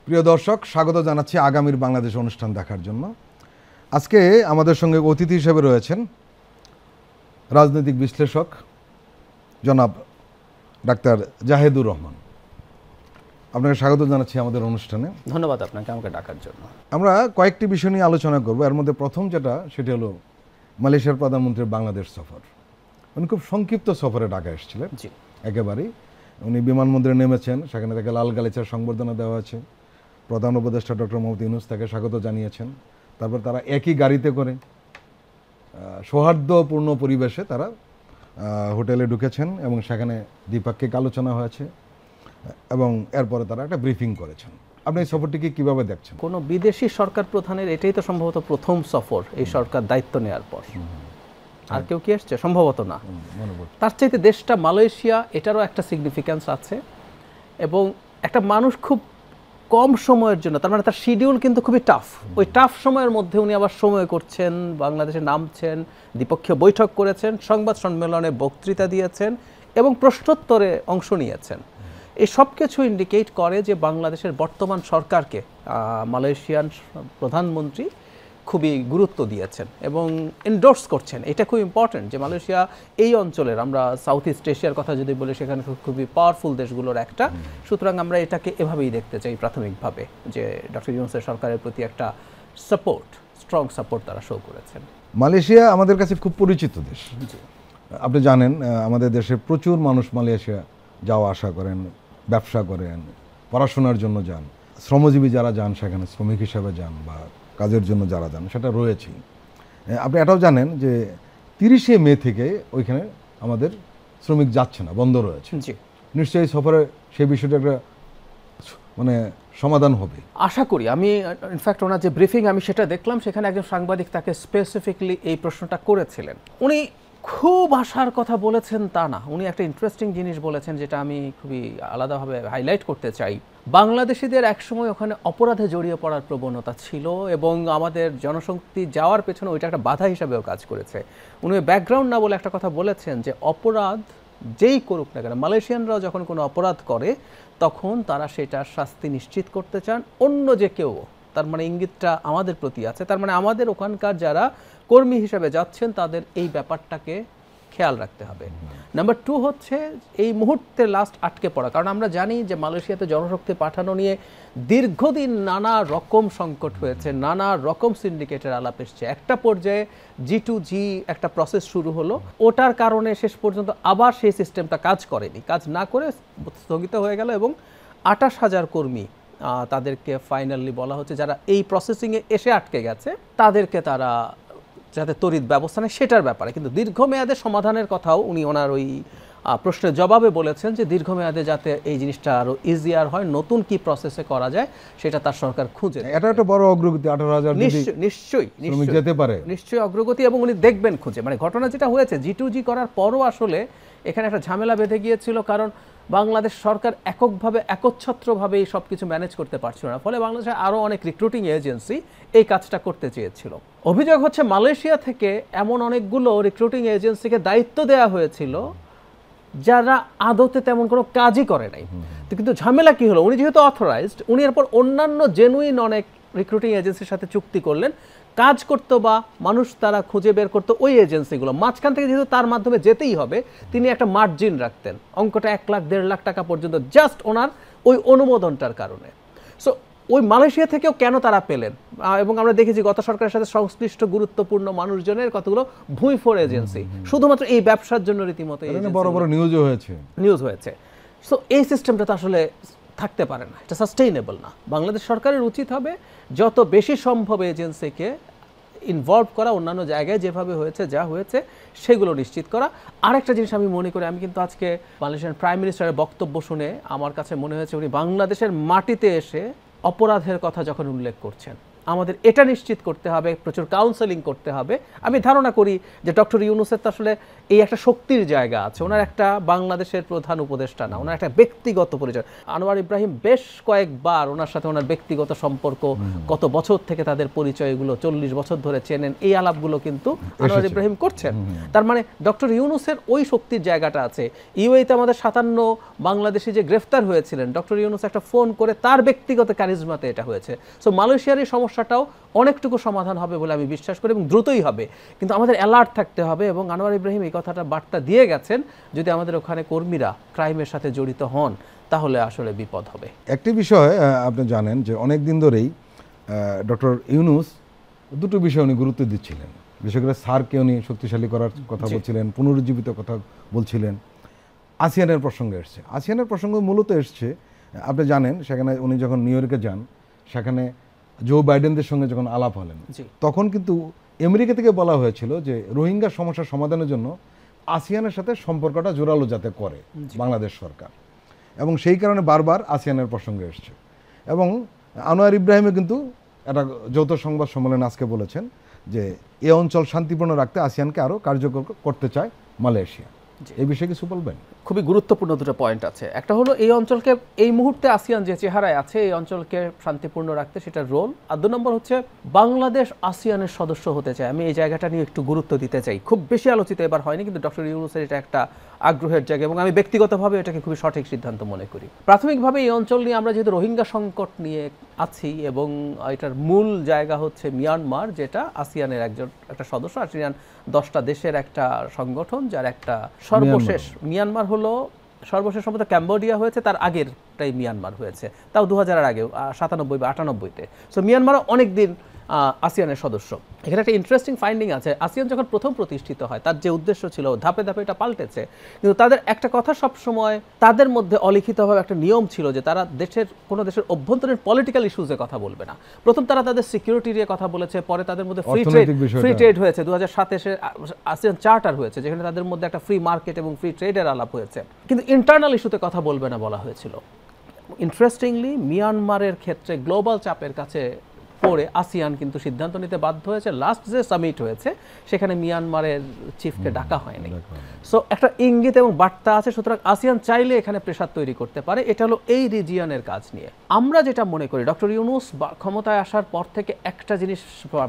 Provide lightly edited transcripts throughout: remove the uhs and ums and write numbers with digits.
প্রিয় দর্শক, স্বাগত জানাচ্ছি আগামীর বাংলাদেশ অনুষ্ঠান দেখার জন্য। আজকে আমাদের সঙ্গে অতিথি হিসেবে রয়েছেন রাজনৈতিক বিশ্লেষক জনাব ডাক্তার জাহেদুর রহমান। আপনাকে স্বাগত জানাচ্ছি আমাদের অনুষ্ঠানে। ধন্যবাদ আপনাকে আমাকে ডাকার জন্য। আমরা কয়েকটি বিষয় নিয়ে আলোচনা করব। এর মধ্যে প্রথম যেটা, সেটি হলো মালয়েশিয়ার প্রধানমন্ত্রীর বাংলাদেশ সফর। উনি খুব সংক্ষিপ্ত সফরে ঢাকা এসেছিলেন। জি, একেবারেই উনি বিমানবন্দরে নেমেছেন, সেখানে তাকে লাল গালিচার সংবর্ধনা দেওয়া আছে। প্রধান উপদেষ্টা ডক্টর মোহাম্মদ ইউনূস তাকে স্বাগত জানিয়েছেন। তারপর তারা একই গাড়িতে করে সৌহার্দ্যপূর্ণ পরিবেশে তারা হোটেলে ঢুকেছেন এবং সেখানে দ্বিপাক্ষিক আলোচনা হয়েছে এবং এরপরে তারা একটা ব্রিফিং করেছেন। আপনি এই সফরটিকে কীভাবে দেখছেন? কোনো বিদেশি সরকার প্রধানের এটাই তো সম্ভবত প্রথম সফর এই সরকার দায়িত্ব নেওয়ার পর। আর কেউ কি এসছে? সম্ভবত না। তার চাইতে দেশটা মালয়েশিয়া, এটারও একটা সিগনিফিক্যান্স আছে এবং একটা মানুষ খুব কম সময়ের জন্য, তার মানে তার শিডিউল কিন্তু খুবই টাফ, ওই টাফ সময়ের মধ্যে উনি আবার সময় করছেন, বাংলাদেশে নামছেন, দ্বিপক্ষীয় বৈঠক করেছেন, সংবাদ সম্মেলনে বক্তৃতা দিয়েছেন এবং প্রশ্নোত্তরে অংশ নিয়েছেন। এই সব কিছু ইন্ডিকেট করে যে বাংলাদেশের বর্তমান সরকারকে মালয়েশিয়ান প্রধানমন্ত্রী খুবই গুরুত্ব দিয়েছেন এবং এন্ডোর্স করছেন। এটা খুব ইম্পর্টেন্ট যে মালয়েশিয়া এই অঞ্চলের, আমরা সাউথ ইস্ট এশিয়ার কথা যদি বলি, সেখানে খুবই পাওয়ারফুল দেশগুলোর একটা। সুতরাং আমরা এটাকে এভাবেই দেখতে চাই প্রাথমিকভাবে, যে ডক্টর ইউনূসের সরকারের প্রতি একটা সাপোর্ট, স্ট্রং সাপোর্ট তারা শো করেছেন। মালয়েশিয়া আমাদের কাছে খুব পরিচিত দেশ। আপনি জানেন আমাদের দেশে প্রচুর মানুষ মালয়েশিয়া যাওয়া আসা করেন, ব্যবসা করেন, পড়াশোনার জন্য যান, শ্রমজীবী যারা যান সেখানে শ্রমিক হিসাবে যান বা কাজের জন্য যারা যান, সেটা রয়েছেই। আপনি এটাও জানেন যে 30শে মে থেকে ওইখানে আমাদের শ্রমিক যাচ্ছে না, বন্ধ রয়েছে। নিশ্চয়ই সফরে সেই বিষয়টা একটা মানে সমাধান হবে আশা করি। আমি ইনফ্যাক্ট ওনার যে ব্রিফিং আমি সেটা দেখলাম, সেখানে একজন সাংবাদিক তাকে স্পেসিফিকলি এই প্রশ্নটা করেছিলেন। উনি খুব আশার কথা বলেছেন তা না, উনি একটা ইন্টারেস্টিং জিনিস বলেছেন যেটা আমি খুবই আলাদাভাবে হাইলাইট করতে চাই। বাংলাদেশিদের একসময় ওখানে অপরাধে জড়িয়ে পড়ার প্রবণতা ছিল এবং আমাদের জনশক্তি যাওয়ার পেছনে ওইটা একটা বাধা হিসাবেও কাজ করেছে। উনি ব্যাকগ্রাউন্ড না বলে একটা কথা বলেছেন যে অপরাধ যেই করুক না কেন, মালয়েশিয়ানরাও যখন কোনো অপরাধ করে তখন তারা সেটার শাস্তি নিশ্চিত করতে চান অন্য যে কেউ। তার মানে ইঙ্গিতটা আমাদের প্রতি আছে। তার মানে আমাদের ওখানকার যারা কর্মী হিসাবে যাচ্ছেন তাদের এই ব্যাপারটাকে খেয়াল রাখতে হবে। নাম্বার 2 হচ্ছে এই মুহূর্তে লাস্ট আটকে পড়া, কারণ আমরা জানি যে মালয়েশিয়াতে জনশক্তি পাঠানো নিয়ে দীর্ঘদিন নানা রকম সংকট হয়েছে, নানা রকম সিন্ডিকেটের আলাপ এসছে। একটা পর্যায়ে G2G একটা প্রসেস শুরু হলো, ওটার কারণে শেষ পর্যন্ত আবার সেই সিস্টেমটা কাজ করেনি, কাজ না করে স্থগিত হয়ে গেল এবং 28,000 কর্মী তাদেরকে ফাইনালি বলা হচ্ছে, যারা এই প্রসেসিংয়ে এসে আটকে গেছে তাদেরকে তারা যাতে তড়িৎ ব্যবস্থা নেয় সেটার ব্যাপারে। কিন্তু দীর্ঘমেয়াদে সমাধানের কথাও উনি ওনার ওই প্রশ্নের জবাবে বলেছেন যে দীর্ঘমেয়াদে যাতে এই জিনিসটা আরও ইজিয়ার হয়, নতুন কি প্রসেসে করা যায় সেটা তার সরকার খুঁজে। এটা একটা বড় অগ্রগতি। 18,000 নিশ্চয়ই যেতে পারে, নিশ্চয়ই অগ্রগতি, এবং উনি দেখবেন খুঁজে। মানে ঘটনা যেটা হয়েছে G2G করার পরও আসলে এখানে একটা ঝামেলা বেঁধে গিয়েছিল, কারণ বাংলাদেশ সরকার এককভাবে একচ্ছত্রভাবে এই সব কিছু ম্যানেজ করতে পারছিল না। ফলে বাংলাদেশে আরও অনেক রিক্রুটিং এজেন্সি এই কাজটা করতে চেয়েছিল। অভিযোগ হচ্ছে মালয়েশিয়া থেকে এমন অনেকগুলো রিক্রুটিং এজেন্সিকে দায়িত্ব দেওয়া হয়েছিল যারা আদতে তেমন কোনো কাজই করে নাই। কিন্তু ঝামেলা কি হলো, উনি যেহেতু অথরাইজড, উনি এরপর অন্যান্য জেনুইন অনেক রিক্রুটিং এজেন্সির সাথে চুক্তি করলেন, কাজ করতো বা মানুষ তারা খুঁজে বের করতো ওই এজেন্সিগুলো। মাঝখান থেকে যেহেতু তার মাধ্যমে যেতেই হবে, তিনি একটা মার্জিন রাখতেন, অঙ্কটা 1 লাখ 1.5 লাখ টাকা পর্যন্ত, জাস্ট ওনার ওই অনুমোদনটার কারণে। সো ওই মালয়েশিয়া থেকেও কেন তারা পেলেন, এবং আমরা দেখেছি গত সরকারের সাথে সংশ্লিষ্ট গুরুত্বপূর্ণ মানুষজনের কতগুলো ভুঁইফোড় এজেন্সি শুধুমাত্র এই ব্যবসার জন্য রীতিমতো বড় বড় নিউজ হয়েছে। সো এই সিস্টেমটা তো আসলে থাকতে পারে না, এটা সাস্টেইনেবল না। বাংলাদেশ সরকারের উচিত হবে যত বেশি সম্ভব এজেন্সিকে ইনভলভ করা, অন্যান্য জায়গায় যেভাবে হয়েছে যা হয়েছে সেগুলো নিশ্চিত করা। আরেকটা জিনিস আমি মনে করি, আমি কিন্তু আজকে মালয়েশিয়ান প্রাইম মিনিস্টারের বক্তব্য শুনে আমার কাছে মনে হয়েছে উনি বাংলাদেশের মাটিতে এসে অপরাধের কথা যখন উল্লেখ করছেন, আমাদের এটা নিশ্চিত করতে হবে, প্রচুর কাউন্সেলিং করতে হবে। আমি ধারণা করি যে ডক্টর ইউনূসের তো আসলে এই একটা শক্তির জায়গা আছে, ওনার একটা বাংলাদেশের প্রধান উপদেষ্টা না, ওনার একটা ব্যক্তিগত পরিচয়। আনোয়ার ইব্রাহিম বেশ কয়েকবার ওনার সাথে ওনার ব্যক্তিগত সম্পর্ক, কত বছর থেকে তাদের পরিচয়, এগুলো 40 বছর ধরে চেনেন, এই আলাপগুলো কিন্তু আনোয়ার ইব্রাহিম করছেন। তার মানে ডক্টর ইউনূসের ওই শক্তির জায়গাটা আছে। ইউএইতে আমাদের 57 বাংলাদেশি যে গ্রেফতার হয়েছিলেন, ডক্টর ইউনূস একটা ফোন করে তার ব্যক্তিগত কারিজমাতে এটা হয়েছে। সো মালয়েশিয়ার এই সমস্যাটাও অনেকটুকু সমাধান হবে বলে আমি বিশ্বাস করি, এবং দ্রুতই হবে। কিন্তু আমাদের অ্যালার্ট থাকতে হবে, এবং আনোয়ার ইব্রাহিম এই কথাটা বার্তা দিয়ে গেছেন, যদি আমাদের ওখানে কর্মীরা ক্রাইমের সাথে জড়িত হন তাহলে আসলে বিপদ হবে। একটি বিষয় আপনি জানেন যে অনেক দিন ধরেই ডক্টর ইউনূস দুটো বিষয় উনি গুরুত্ব দিচ্ছিলেন। বিশেষ করে সার্ককে উনি শক্তিশালী করার কথা বলছিলেন, পুনরুজ্জীবিত কথা বলছিলেন। আসিয়ানের প্রসঙ্গে এসছে, আসিয়ানের প্রসঙ্গ মূলত এসছে, আপনি জানেন সেখানে উনি যখন নিউ ইয়র্কে যান, সেখানে জো বাইডেনদের সঙ্গে যখন আলাপ হলেন, তখন কিন্তু আমেরিকা থেকে বলা হয়েছিল যে রোহিঙ্গা সমস্যার সমাধানের জন্য আসিয়ানের সাথে সম্পর্কটা জোরালো যাতে করে বাংলাদেশ সরকার, এবং সেই কারণে বারবার আসিয়ানের প্রসঙ্গে এসছে। এবং আনোয়ার ইব্রাহিমও কিন্তু একটা যৌথ সংবাদ সম্মেলনে আজকে বলেছেন যে এই অঞ্চল শান্তিপূর্ণ রাখতে আসিয়ানকে আরও কার্যকর করতে চায় মালয়েশিয়া। এই বিষয়ে কিছু বলবেন? খুবই গুরুত্বপূর্ণ দুটো পয়েন্ট আছে। একটা হলো এই অঞ্চলকে এই মুহূর্তে আসিয়ান যে চেহারায় আছে, এই অঞ্চলকে শান্তিপূর্ণ রাখতে সেটা রোল। আর 2 নম্বর হচ্ছে বাংলাদেশ আসিয়ানের সদস্য হতে চায়। আমি এই জায়গাটা নিয়ে একটু গুরুত্ব দিতে চাই। খুব বেশি আলোচিত এবার হয়নি, কিন্তু ডক্টর ইউনূসের এটা একটা আগ্রহের জায়গা, এবং আমি ব্যক্তিগতভাবে এটাকে খুবই সঠিক সিদ্ধান্ত মনে করি। প্রাথমিকভাবে এই অঞ্চল নিয়ে আমরা যেহেতু রোহিঙ্গা সংকট নিয়ে আছি, এবং এটার মূল জায়গা হচ্ছে মিয়ানমার, যেটা আসিয়ানের একটা সদস্য। আসিয়ান 10টা দেশের একটা সংগঠন, যার একটা সর্বশেষ মিয়ানমার হলো সর্বশেষ সম্ভবত ক্যাম্বোডিয়া হয়েছে, তার আগেরটাই মিয়ানমার হয়েছে, তাও 2000-এর আগে 97 বা 98-তে। সো মিয়ানমারও অনেক দিন আসিয়ানের সদস্য। এখানে একটা ইন্টারেস্টিং ফাইন্ডিং আছে। আসিয়ান যখন প্রথম প্রতিষ্ঠিত হয়, তার যে উদ্দেশ্য ছিল, ধাপে ধাপে এটা পাল্টেছে, কিন্তু তাদের একটা কথা সবসময় তাদের মধ্যে অলিখিতভাবে একটা নিয়ম ছিল যে তারা কোনো দেশের অভ্যন্তরীণ পলিটিক্যাল ইস্যুজে কথা বলবে না। প্রথম তারা তাদের সিকিউরিটি নিয়ে কথা বলেছে, পরে তাদের মধ্যে ফ্রি ট্রেড হয়েছে, 2007-এ আসিয়ান চার্টার হয়েছে, যেখানে তাদের মধ্যে একটা ফ্রি মার্কেট এবং ফ্রি ট্রেডের আলাপ হয়েছে, কিন্তু ইন্টারনাল ইস্যুতে কথা বলবে না বলা হয়েছিল। ইন্টারেস্টিংলি মিয়ানমারের ক্ষেত্রে গ্লোবাল চাপের কাছে পরে আসিয়ান কিন্তু সিদ্ধান্ত নিতে বাধ্য হয়েছে। লাস্ট যে সামিট হয়েছে সেখানে মিয়ানমারের চিফকে ডাকা হয়নি। সো একটা ইঙ্গিত এবং বার্তা আছে। সুতরাং আসিয়ান চাইলে এখানে প্রেশার তৈরি করতে পারে। এটা হলো এই রিজিয়নের কাজ নিয়ে। আমরা যেটা মনে করি, ডক্টর ইউনূস ক্ষমতায় আসার পর থেকে একটা জিনিস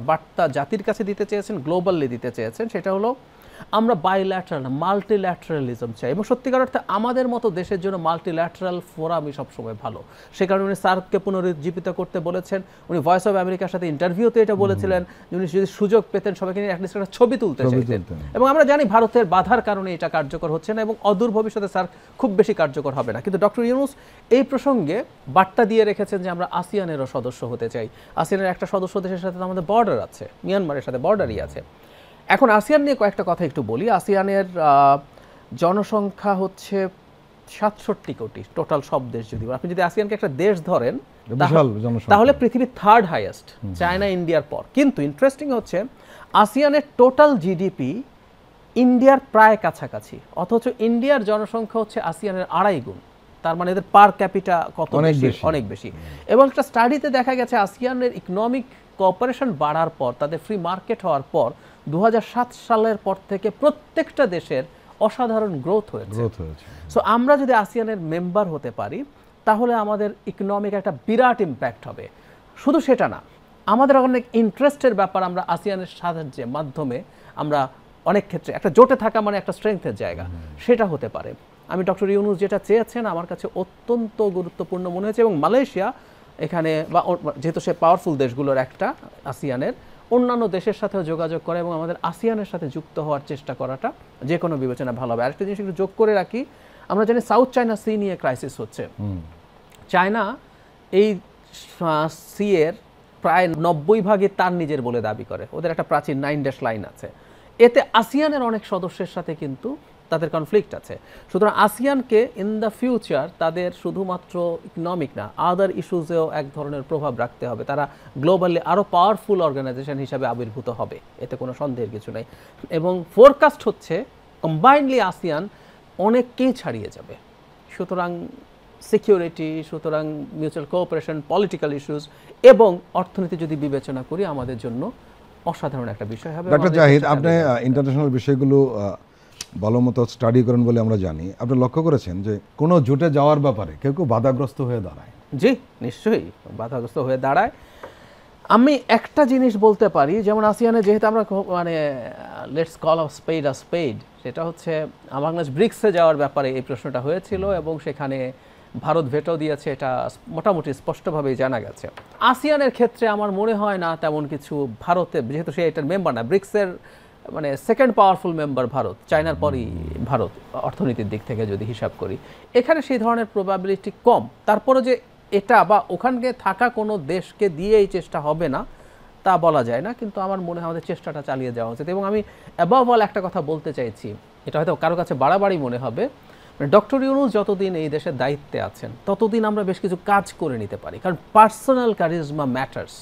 বার্তা জাতির কাছে দিতে চেয়েছেন, গ্লোবালি দিতে চেয়েছেন, সেটা হলো আমরা বাইল্যাটারাল না, মাল্টিল্যাটারালিজম চাই, এবং সত্যিকার অর্থে আমাদের মতো দেশের জন্য মাল্টিল্যাটারাল ফোরামই সবসময় ভালো। সে কারণে উনি সার্ককে পুনরুজ্জীবিত করতে বলেছেন। উনি ভয়েস অফ আমেরিকার সাথে ইন্টারভিউতে এটা বলেছিলেন, উনি যদি সুযোগ পেতেন সবাইকে নিয়ে অ্যাটলিস্ট একটা ছবি তুলতে চাইতেন। এবং আমরা জানি ভারতের বাধার কারণে এটা কার্যকর হচ্ছে না, এবং অদূর ভবিষ্যতে সার্ক খুব বেশি কার্যকর হবে না। কিন্তু ডক্টর ইউনূস এই প্রসঙ্গে বার্তা দিয়ে রেখেছেন যে আমরা আসিয়ানেরও সদস্য হতে চাই। আসিয়ানের একটা সদস্য দেশের সাথে আমাদের বর্ডার আছে, মিয়ানমারের সাথে বর্ডারই আছে। এখন আসিয়ান নিয়ে কয়েকটা কথা একটু বলি। আসিয়ানের জনসংখ্যা হচ্ছে 67 কোটি টোটাল সব দেশ। যদি আপনি যদি আসিয়ানকে একটা দেশ ধরেন তাহলে পৃথিবীর 3rd হাইয়েস্ট, চায়না ইন্ডিয়ার পর। কিন্তু ইন্টারেস্টিং হচ্ছে আসিয়ানের টোটাল জিডিপি ইন্ডিয়ার প্রায় কাছাকাছি, অথচ ইন্ডিয়ার জনসংখ্যা হচ্ছে আসিয়ানের 2.5 গুণ। তার মানে এদের পার ক্যাপিটা কত বেশি, অনেক বেশি। এবং একটা স্টাডিতে দেখা গেছে আসিয়ানের ইকোনমিক কোঅপারেশন বাড়ার পর, তাদের ফ্রি মার্কেট হওয়ার পর 2007 সালের পর থেকে প্রত্যেকটা দেশের অসাধারণ গ্রোথ হয়েছে। সো আমরা যদি আসিয়ানের মেম্বার হতে পারি তাহলে আমাদের ইকোনমিক একটা বিরাট ইম্প্যাক্ট হবে। শুধু সেটা না, আমাদের অনেক ইন্টারেস্টের ব্যাপার আমরা আসিয়ানের সাহায্যে মাধ্যমে আমরা অনেক ক্ষেত্রে একটা জোটে থাকা মানে একটা স্ট্রেংথের জায়গা, সেটা হতে পারে। আমি ডক্টর ইউনূস যেটা চেয়েছেন আমার কাছে অত্যন্ত গুরুত্বপূর্ণ মনে হয়েছে, এবং মালয়েশিয়া এখানে, বা যেহেতু সে পাওয়ারফুল দেশগুলোর একটা আসিয়ানের, অন্যান্য দেশের সাথেও যোগাযোগ করে এবং আমাদের আসিয়ানের সাথে যুক্ত হওয়ার চেষ্টা করাটা যে কোনো বিবেচনা ভালো হবে। আরেকটা জিনিস একটু যোগ করে রাখি, আমরা জানি সাউথ চায়না সি নিয়ে ক্রাইসিস হচ্ছে। চায়না এই সি এর প্রায় 90% তার নিজের বলে দাবি করে। ওদের একটা প্রাচীন 9 ড্যাশ লাইন আছে। এতে আসিয়ানের অনেক সদস্যের সাথে কিন্তু তাদের কনফ্লিক্ট আছে। সুতরাং আসিয়ানকে ইন দ্য ফিউচার তাদের শুধুমাত্র ইকোনমিক না, আদার ইস্যুজেও এক ধরনের প্রভাব রাখতে হবে। তারা গ্লোবালি আরও পাওয়ারফুল অর্গানাইজেশন হিসাবে আবির্ভূত হবে, এতে কোনো সন্দেহের কিছু নেই। এবং ফোরকাস্ট হচ্ছে কম্বাইন্ডলি আসিয়ান অনেককেই ছাড়িয়ে যাবে। সুতরাং সিকিউরিটি, সুতরাং মিউচুয়াল কোঅপারেশন, পলিটিক্যাল ইস্যুস এবং অর্থনীতি যদি বিবেচনা করি আমাদের জন্য অসাধারণ একটা বিষয় হবে। ডক্টর জাহিদ, আপনি ইন্টারন্যাশনাল বিষয়গুলো ভালো মতো স্টাডি করেন বলে আমরা জানি। আপনি লক্ষ্য করেছেন যে কোনো জোটে যাওয়ার ব্যাপারে কেউ কেউ বাধাগ্রস্ত হয়ে দাঁড়ায়? জি, নিশ্চয়ই বাধাগ্রস্ত হয়ে দাঁড়ায়। আমি একটা জিনিস বলতে পারি, যেমন আসিয়ানে যেহেতু আমরা মানে let's call of spade a spade, সেটা হচ্ছে বাংলাদেশ ব্রিক্সে যাওয়ার ব্যাপারে এই প্রশ্নটা হয়েছিল এবং সেখানে ভারত ভেটো দিয়েছে, এটা মোটামুটি স্পষ্টভাবেই জানা গেছে। আসিয়ানের ক্ষেত্রে আমার মনে হয় না তেমন কিছু, ভারতে যেহেতু সে এটার মেম্বার না, ব্রিক্সের মানে সেকেন্ড পাওয়ারফুল মেম্বার ভারত, চায়নার পরই ভারত অর্থনীতির দিক থেকে যদি হিসাব করি, এখানে সেই ধরনের প্রবাবিলিটি কম। তারপরে যে এটা বা ওখানে থাকা কোনো দেশকে দিয়ে এই চেষ্টা হবে না তা বলা যায় না, কিন্তু আমার মনে হয় আমাদের চেষ্টাটা চালিয়ে যাওয়া উচিত। এবং আমি অ্যাবভ অল একটা কথা বলতে চাইছি, এটা হয়তো কারো কাছে বাড়াবাড়ি মনে হবে, ডক্টর ইউনূস যতদিন এই দেশের দায়িত্বে আছেন ততদিন আমরা বেশ কিছু কাজ করে নিতে পারি, কারণ পার্সোনাল ক্যারিজমা ম্যাটার্স,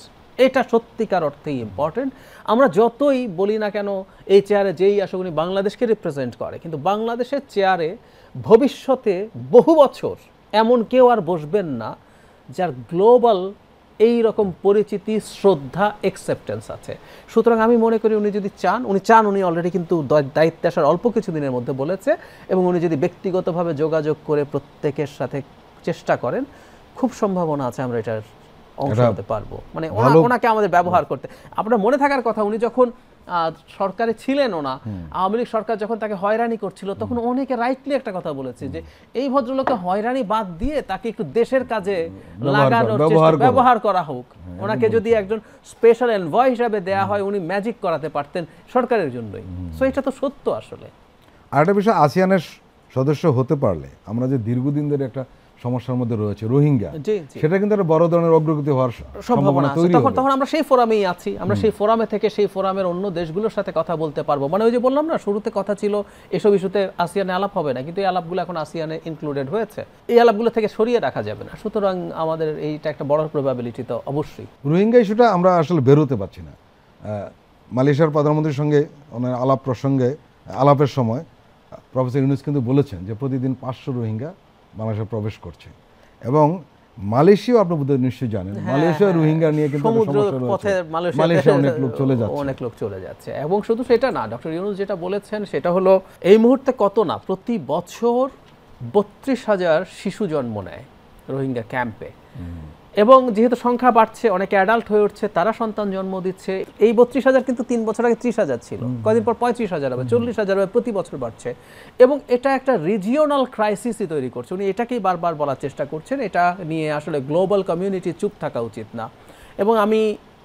এটা সত্যিকার অর্থেই ইম্পর্টেন্ট। আমরা যতই বলি না কেন এই চেয়ারে যেই আসুক উনি বাংলাদেশকে রিপ্রেজেন্ট করে, কিন্তু বাংলাদেশের চেয়ারে ভবিষ্যতে বহু বছর এমন কেউ আর বসবেন না যার গ্লোবাল এই রকম পরিচিতি, শ্রদ্ধা, অ্যাকসেপ্টেন্স আছে। সুতরাং আমি মনে করি উনি যদি চান, উনি অলরেডি কিন্তু দায়িত্বে আসার অল্প কিছু দিনের মধ্যে বলেছে, এবং উনি যদি ব্যক্তিগতভাবে যোগাযোগ করে প্রত্যেকের সাথে চেষ্টা করেন, খুব সম্ভাবনা আছে আমরা এটার অংশ হতে পারবো। মানে ওনাকে আমাদের ব্যবহার করতে, আপনার মনে থাকার কথা, উনি যখন সরকারে ছিলেন, আওয়ামী লীগ সরকার যখন তাকে হয়রানি করছিল, তখন অনেকে রাইটলি একটা কথা বলেছে যে এই ভদ্রলোকে হয়রানি বাদ দিয়ে তাকে একটু দেশের কাজে লাগানোর ব্যবহার করা হোক। ওনাকে যদি একজন স্পেশাল এনভয় হিসাবে দেয়া হয়, উনি ম্যাজিক করাতে পারতেন সরকারের জন্যই। সো এটা তো সত্য। আসলে আরেকটা বিষয়, আসিয়ানের সদস্য হতে পারলে আমরা যে দীর্ঘদিন ধরে একটা সমস্যার মধ্যে রয়েছে রোহিঙ্গা, সেটা কিন্তু একটা বড় ধরনের অগ্রগতি হওয়ার সম্ভাবনা তৈরি হবে। তখন আমরা সেই ফোরামেই আছি, আমরা সেই ফোরামে থেকে সেই ফোরামের অন্য দেশগুলোর সাথে কথা বলতে পারবো। মানে ওই যে বললাম না, শুরুতে কথা ছিল এসব ইস্যুতে আসিয়ানে আলাপ হবে না, কিন্তু এই আলাপগুলো এখন আসিয়ানে ইনক্লুডেড হয়েছে, এই আলাপগুলো থেকে সরিয়ে রাখা যাবে না। সুতরাং আমাদের এইটা একটা বড় প্রবাবিলিটি তো অবশ্যই। রোহিঙ্গা ইস্যুটা আমরা আসলে বেরোতে পারছি না। মালয়েশিয়ার প্রধানমন্ত্রীর সঙ্গে ওনার আলাপের সময় প্রফেসর ইউনূস কিন্তু বলেছেন যে প্রতিদিন 500 রোহিঙ্গা বাংলাদেশে প্রবেশ করছে, এবং মালয়েশিয়া আপনি বোধহয় নিশ্চয়ই জানেন, মালয়েশিয়া রোহিঙ্গা নিয়ে কিন্তু মালয়েশিয়া অনেক লোক চলে যাচ্ছে। এবং শুধু সেটা না, ডক্টর ইউনূস যেটা বলেছেন সেটা হলো এই মুহূর্তে কত না, প্রতি বছর 32,000 শিশু জন্ম নেয় রোহিঙ্গা ক্যাম্পে, এবং যেহেতু সংখ্যা বাড়ছে, অনেকে অ্যাডাল্ট হয়ে উঠছে, তারা সন্তান জন্ম দিচ্ছে। এই 32,000 কিন্তু 3 বছর আগে 30,000 ছিল, কয়েকদিন পর 35,000 হবে, 40,000 হবে, প্রতি বছর বাড়ছে। এবং এটা একটা রিজিওনাল ক্রাইসিসই তৈরি করছে। উনি এটাকেই বারবার বলার চেষ্টা করছেন, এটা নিয়ে আসলে গ্লোবাল কমিউনিটি চুপ থাকা উচিত না। এবং আমি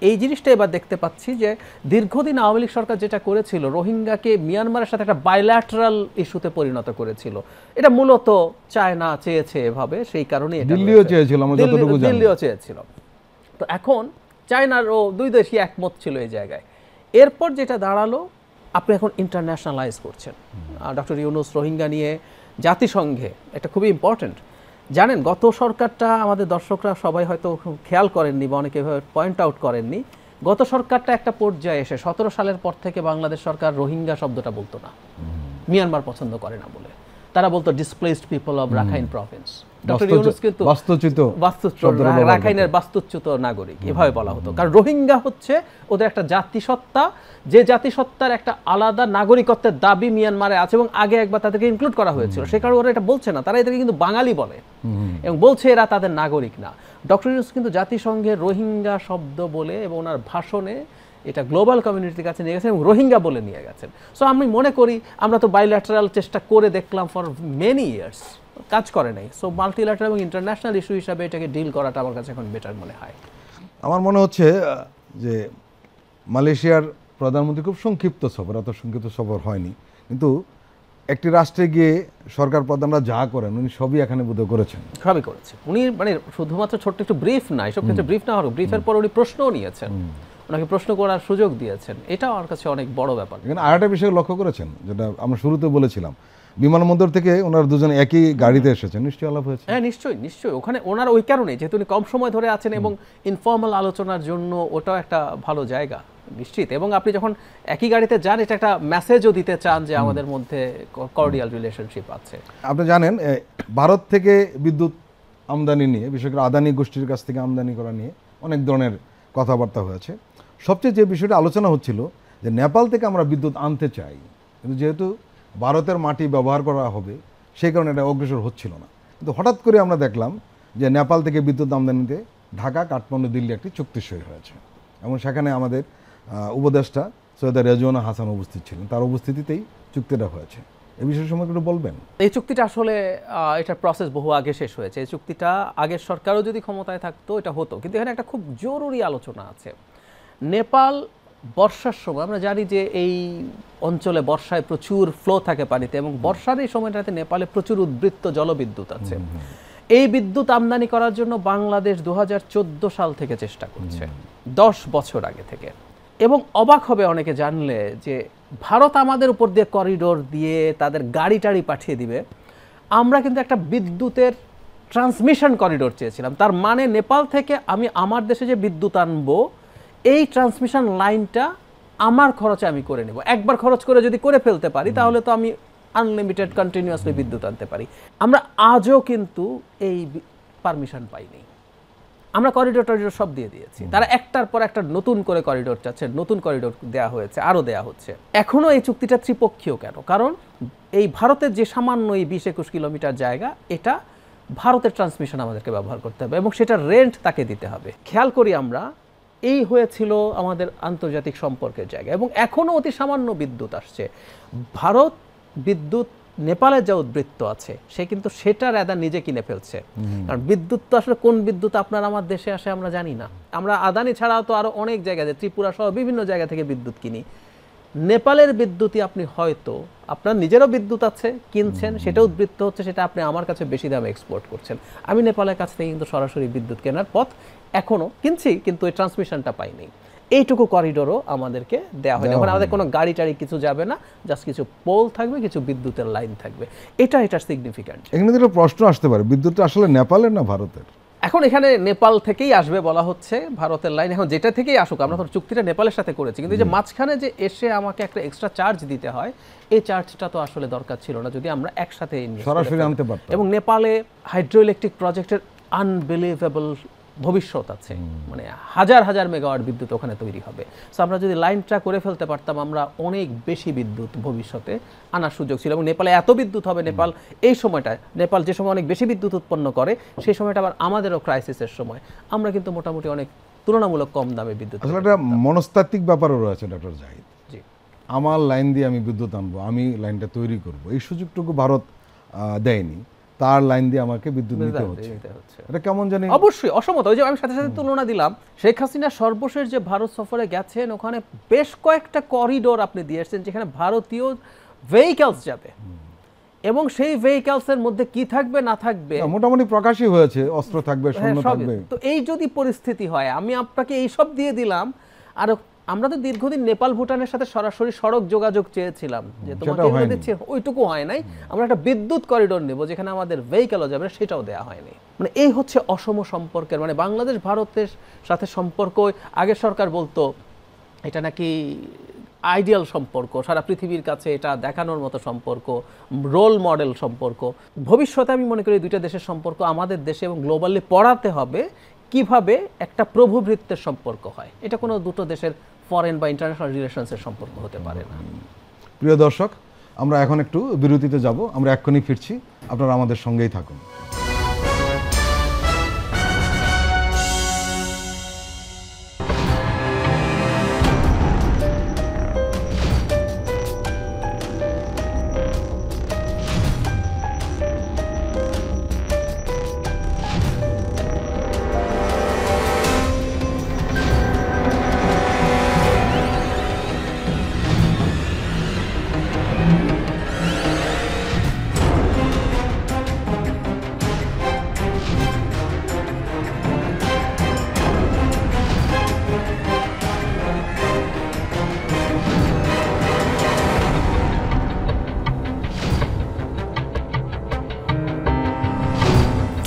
এই জিনিসটা এবার দেখতে পাচ্ছি যে দীর্ঘদিন আওয়ামী লীগ সরকার যেটা করেছিল, রোহিঙ্গাকে মিয়ানমারের সাথে একটা বাইল্যাটারাল ইস্যুতে পরিণত করেছিল। এটা মূলত চায়না চেয়েছে এভাবে, সেই কারণে দিল্লিও চেয়েছিল, আমরা যতটুকু জানি দিল্লিও চেয়েছিল। তো এখন চায়নারও দুই দেশই একমত ছিল এই জায়গায়। এরপর যেটা দাঁড়ালো, আপনি এখন ইন্টারন্যাশনালাইজ করছেন। ডক্টর ইউনূস রোহিঙ্গা নিয়ে জাতিসংঘে, এটা খুবই ইম্পর্টেন্ট। জানেন, গত সরকারটা আমাদের দর্শকরা সবাই হয়তো খেয়াল করেননি বা অনেকে পয়েন্ট আউট করেননি, গত সরকারটা একটা পর্যায়ে এসে 17 সালের পর থেকে বাংলাদেশ সরকার রোহিঙ্গা শব্দটা বলতো না, মিয়ানমার পছন্দ করে না বলে। তারা বলতো displaced people of Rakhine Province. Doctor Yunus কিন্তু রাখাইনের বাস্তুচ্যুত নাগরিক এভাবে বলা হতো, কারণ রোহিঙ্গা হচ্ছে ওদের একটা জাতিসত্তা, যে জাতিসত্তার একটা আলাদা নাগরিকত্বের দাবি মিয়ানমারে আছে, এবং আগে একবার তাদেরকে ইনক্লুড করা হয়েছিল। সে কারণে ওরা এটা বলছে না, তারা এদেরকে কিন্তু বাঙালি বলে এবং বলছে এরা তাদের নাগরিক না। ডক্টর ইউনূস কিন্তু জাতিসংঘে রোহিঙ্গা শব্দ বলে এবং ওনার ভাষণে এটা গ্লোবাল কমিউনিটির কাছে নিয়ে গেছেন এবং রোহিঙ্গা বলে নিয়ে গেছেন। সো আমি মনে করি আমরা তো বাইল্যাটারাল চেষ্টা করে দেখলাম ফর মেনি ইয়ার্স, কাজ করে নাই। সো মাল্টিল্যাটারাল এবং ইন্টারন্যাশনাল ইস্যু হিসাবে এটাকে ডিল করাটা আমার কাছে এখন বেটার মনে হয়। আমার মনে হচ্ছে যে মালয়েশিয়ার প্রধানমন্ত্রী খুব সংক্ষিপ্ত সফর, অত সংক্ষিপ্ত সফর হয়নি, কিন্তু একটি রাষ্ট্রে গিয়ে সরকার প্রধানরা যা করেন উনি সবই এখানে বোধহয় করেছেন। সবই করেছেন উনি, মানে শুধুমাত্র ছোট্ট একটু ব্রিফ না, এসব ক্ষেত্রে ব্রিফ না হোক, ব্রিফের পর উনি প্রশ্নও নিয়েছেন, ওনাকে প্রশ্ন করার সুযোগ দিয়েছেন। এটা আমার কাছে অনেক বড় ব্যাপার। এখানে আরেকটা বিষয় লক্ষ্য করেছেন, যেটা আমরা শুরুতে বলেছিলাম, বিমানবন্দর থেকে ওনারা দুজন একই গাড়িতে এসেছেন, নিশ্চয়ই আলাপ হয়েছে। হ্যাঁ নিশ্চয়ই। ওখানে ওনার ওই কারণে, যেহেতু উনি কম সময় ধরে আছেন এবং ইনফর্মাল আলোচনার জন্য ওটাও একটা ভালো জায়গা নিশ্চিত। এবং আপনি যখন একই গাড়িতে যান, এটা একটা মেসেজও দিতে চান যে আমাদের মধ্যে কর্ডিয়াল রিলেশনশিপ আছে। আপনি জানেন ভারত থেকে বিদ্যুৎ আমদানি নিয়ে, বিশেষ করে আদানি গোষ্ঠীর কাছ থেকে আমদানি করা নিয়ে অনেক ধরনের কথাবার্তা হয়েছে। সবচেয়ে যে বিষয়টা আলোচনা হচ্ছিল যে নেপাল থেকে আমরা বিদ্যুৎ আনতে চাই, কিন্তু যেহেতু ভারতের মাটি ব্যবহার করা হবে সেই কারণে এটা অগ্রসর হচ্ছিল না। কিন্তু হঠাৎ করে আমরা দেখলাম যে নেপাল থেকে বিদ্যুৎ আমদানিতে ঢাকা, কাঠমান্ডু, দিল্লি একটি চুক্তি সই হয়েছে এবং সেখানে আমাদের উপদেষ্টা সৈয়দ রেজওয়ানা হাসান উপস্থিত ছিলেন। তার উপস্থিতিতেই চুক্তিটা হয়েছে। এই বিষয়ে সম্পর্কে একটু বলবেন? এই চুক্তিটা আসলে এটার প্রসেস বহু আগে শেষ হয়েছে। এই চুক্তিটা আগের সরকারও যদি ক্ষমতায় থাকতো এটা হতো, কিন্তু এখানে একটা খুব জরুরি আলোচনা আছে। নেপাল বর্ষার সময়, আমরা জানি যে এই অঞ্চলে বর্ষায় প্রচুর ফ্লো থাকে পানিতে, এবং বর্ষার এই সময়টাতে নেপালে প্রচুর উদ্বৃত্ত জলবিদ্যুৎ আছে। এই বিদ্যুৎ আমদানি করার জন্য বাংলাদেশ 2014 সাল থেকে চেষ্টা করছে, 10 বছর আগে থেকে। এবং অবাক হবে অনেকে জানলে যে ভারত আমাদের উপর দিয়ে করিডোর দিয়ে তাদের গাড়ি টাড়ি পাঠিয়ে দিবে, আমরা কিন্তু একটা বিদ্যুতের ট্রান্সমিশন করিডোর চেয়েছিলাম। তার মানে নেপাল থেকে আমি আমার দেশে যে বিদ্যুৎ আনবো, এই ট্রান্সমিশন লাইনটা আমার খরচে আমি করে নেব। একবার খরচ করে যদি করে ফেলতে পারি তাহলে তো আমি আনলিমিটেড কন্টিনিউয়াসলি বিদ্যুৎ আনতে পারি। আমরা আজও কিন্তু এই পারমিশন পাইনি। আমরা করিডোর টরিডোর সব দিয়ে দিয়েছি, তারা একটার পর একটা নতুন করে করিডোর চাচ্ছে, নতুন করিডোর দেওয়া হয়েছে, আরও দেওয়া হচ্ছে। এখনও এই চুক্তিটা ত্রিপক্ষীয় কেন? কারণ এই ভারতের যে সামান্য এই 20-21 কিলোমিটার জায়গা, এটা ভারতের ট্রান্সমিশন আমাদেরকে ব্যবহার করতে হবে এবং সেটা রেন্ট তাকে দিতে হবে। খেয়াল করি আমরা, এই হয়েছিল আমাদের আন্তর্জাতিক সম্পর্কের জায়গা, এবং এখনও অতি সামান্য বিদ্যুৎ আসছে। ভারত বিদ্যুৎ নেপালের যা উদ্বৃত্ত আছে সে কিন্তু সেটার আদা নিজে কিনে ফেলছে। কারণ বিদ্যুৎ তো আসলে কোন বিদ্যুৎ আপনার আমার দেশে আসে আমরা জানি না। আমরা আদানি ছাড়াও তো আরও অনেক জায়গায়, ত্রিপুরা সহ বিভিন্ন জায়গা থেকে বিদ্যুৎ কিনি। নেপালের বিদ্যুৎই আপনি হয়তো আপনার নিজেরও বিদ্যুৎ আছে, কিনছেন, সেটা উদ্বৃত্ত হচ্ছে, সেটা আপনি আমার কাছে বেশি দামে এক্সপোর্ট করছেন। আমি নেপালের কাছ থেকে কিন্তু সরাসরি বিদ্যুৎ কেনার পথ এখনও কিনছি, কিন্তু এই ট্রান্সমিশনটা পাইনি। এইটুকু করিডোরও আমাদেরকে দেওয়া হয়নি। এখন আমাদের কোনো গাড়ি টাড়ি কিছু যাবে না, জাস্ট কিছু পোল থাকবে, কিছু বিদ্যুতের লাইন থাকবে। এটার সিগনিফিক্যান্ট। এখানে একটা প্রশ্ন আসতে পারে, বিদ্যুৎটা আসলে নেপালের না ভারতের? এখন এখানে নেপাল থেকেই আসবে বলা হচ্ছে, ভারতের লাইন। এখন যেটা থেকেই আসুক, আমরা তো চুক্তিটা নেপালের সাথে করেছি, কিন্তু যে মাঝখানে যে এসে আমাকে একটা এক্সট্রা চার্জ দিতে হয়, এই চার্জটা তো আসলে দরকার ছিল না যদি আমরা একসাথে সরাসরি আনতে পারতাম। এবং নেপালে হাইড্রো ইলেকট্রিক প্রজেক্টের আনবিলিভেবল ভবিষ্যৎ আছে, মানে হাজার হাজার মেগাওয়াট বিদ্যুৎ ওখানে তৈরি হবে। সো আমরা যদি লাইনটা করে ফেলতে পারতাম, আমরা অনেক বেশি বিদ্যুৎ ভবিষ্যতে আনার সুযোগ ছিল। এবং নেপালে এত বিদ্যুৎ হবে, নেপাল এই সময়টায়, নেপাল যে সময় অনেক বেশি বিদ্যুৎ উৎপন্ন করে, সেই সময়টা আবার আমাদেরও ক্রাইসিসের সময়। আমরা কিন্তু মোটামুটি অনেক তুলনামূলক কম দামে বিদ্যুৎ। আসলে একটা মনস্তাত্ত্বিক ব্যাপারও রয়েছে ডক্টর জাহিদ। জি, আমার লাইন দিয়ে আমি বিদ্যুৎ আনবো, আমি লাইনটা তৈরি করব, এই সুযোগটুকু ভারত দেয়নি। তার লাইন দিয়ে আমাকে বিদ্যুৎ নিতে হচ্ছে। এটা কেমন জানি অবশ্যই অসমতা। ওই যে আমি সাথে সাথে তুলনা দিলাম, শেখ হাসিনা সর্বশেষ যে ভারত সফরে গেছেন, ওখানে বেশ কয়েকটা করিডোর আপনি দিয়ে এসেছেন যেখানে ভারতীয় ভেহিকলস যাবে, এবং সেই ভেহিকলসের মধ্যে কি থাকবে না থাকবে মোটামুটি প্রকাশই হয়েছে, অস্ত্র থাকবে, সৈন্য থাকবে। তো এই যদি পরিস্থিতি হয়, আমি আপনাকে এই সব দিয়ে দিলাম, আর আমরা তো দীর্ঘদিন নেপাল ভুটানের সাথে সরাসরি সড়ক যোগাযোগ চেয়েছিলাম, যে তোমাকে এগুলো দিচ্ছি, ওইটুকু হয় নাই। আমরা একটা বিদ্যুৎ করিডোর নেব যেখানে আমাদের ভেহিকলও যাবে, সেটাও দেওয়া হয়নি। মানে এই হচ্ছে অসম সম্পর্কের, মানে বাংলাদেশ ভারতের সাথে সম্পর্ক। আগের সরকার বলতো এটা নাকি আইডিয়াল সম্পর্ক, সারা পৃথিবীর কাছে এটা দেখানোর মতো সম্পর্ক, রোল মডেল সম্পর্ক। ভবিষ্যতে আমি মনে করি দুইটা দেশের সম্পর্ক আমাদের দেশে এবং গ্লোবালি পড়াতে হবে কিভাবে একটা প্রভুভৃত্যের সম্পর্ক হয়। এটা কোনো দুটো দেশের ফরেন বা ইন্টারন্যাশনাল রিলেশনসের সম্পর্ক হতে পারে না। প্রিয় দর্শক, আমরা এখন একটু বিরতিতে যাব, আমরা এক্ষুনি ফিরছি, আপনারা আমাদের সঙ্গেই থাকুন।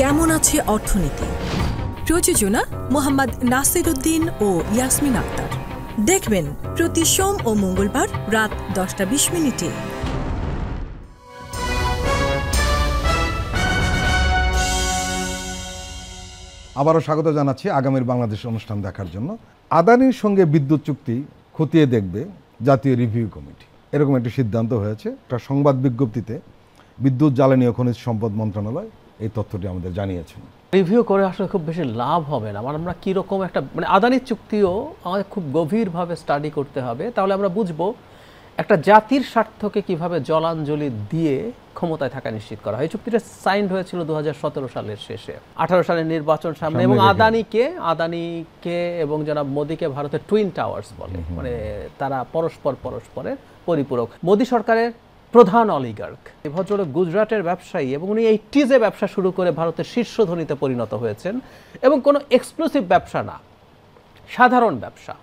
কেমন আছে অর্থনীতি? প্রযোজনা মোহাম্মদ নাসির উদ্দিন ও ইয়াসমিন আক্তার। দেখবেন প্রতি সোম ও মঙ্গলবার রাত 10:20। আবারও স্বাগত জানাচ্ছি আগামীর বাংলাদেশ অনুষ্ঠান দেখার জন্য। আদানির সঙ্গে বিদ্যুৎ চুক্তি খতিয়ে দেখবে জাতীয় রিভিউ কমিটি, এরকম একটি সিদ্ধান্ত হয়েছে। একটা সংবাদ বিজ্ঞপ্তিতে বিদ্যুৎ জ্বালানি ও খনিজ সম্পদ মন্ত্রণালয় এই তথ্যটি আমাদের জানিয়েছেন। রিভিউ করে আসলে খুব বেশি লাভ হবে না, আমরা কীরকম একটা আদানির চুক্তিও আমাদের খুব গভীরভাবে স্টাডি করতে হবে, তাহলে আমরা বুঝবো একটা জাতির স্বার্থকে কিভাবে জলাঞ্জলি দিয়ে ক্ষমতায় থাকা নিশ্চিত করা হয়। এই চুক্তিটা সাইন্ড হয়েছিল 2017 সালের শেষে, 18 সালের নির্বাচন সামনে, এবং আদানিকে এবং জনাব মোদিকে ভারতের টুইন টাওয়ার্স বলে, তারা পরস্পরের পরিপূরক। মোদি সরকারের প্রধান অলিগার্ক এই ভদ্রলোক গুজরাটের ব্যবসায়ী, এবং উনি 80s-এ ব্যবসা শুরু করে ভারতের শীর্ষ ধনীতে পরিণত হয়েছেন, এবং কোনো এক্সক্লুসিভ ব্যবসা না, সাধারণ ব্যবসা,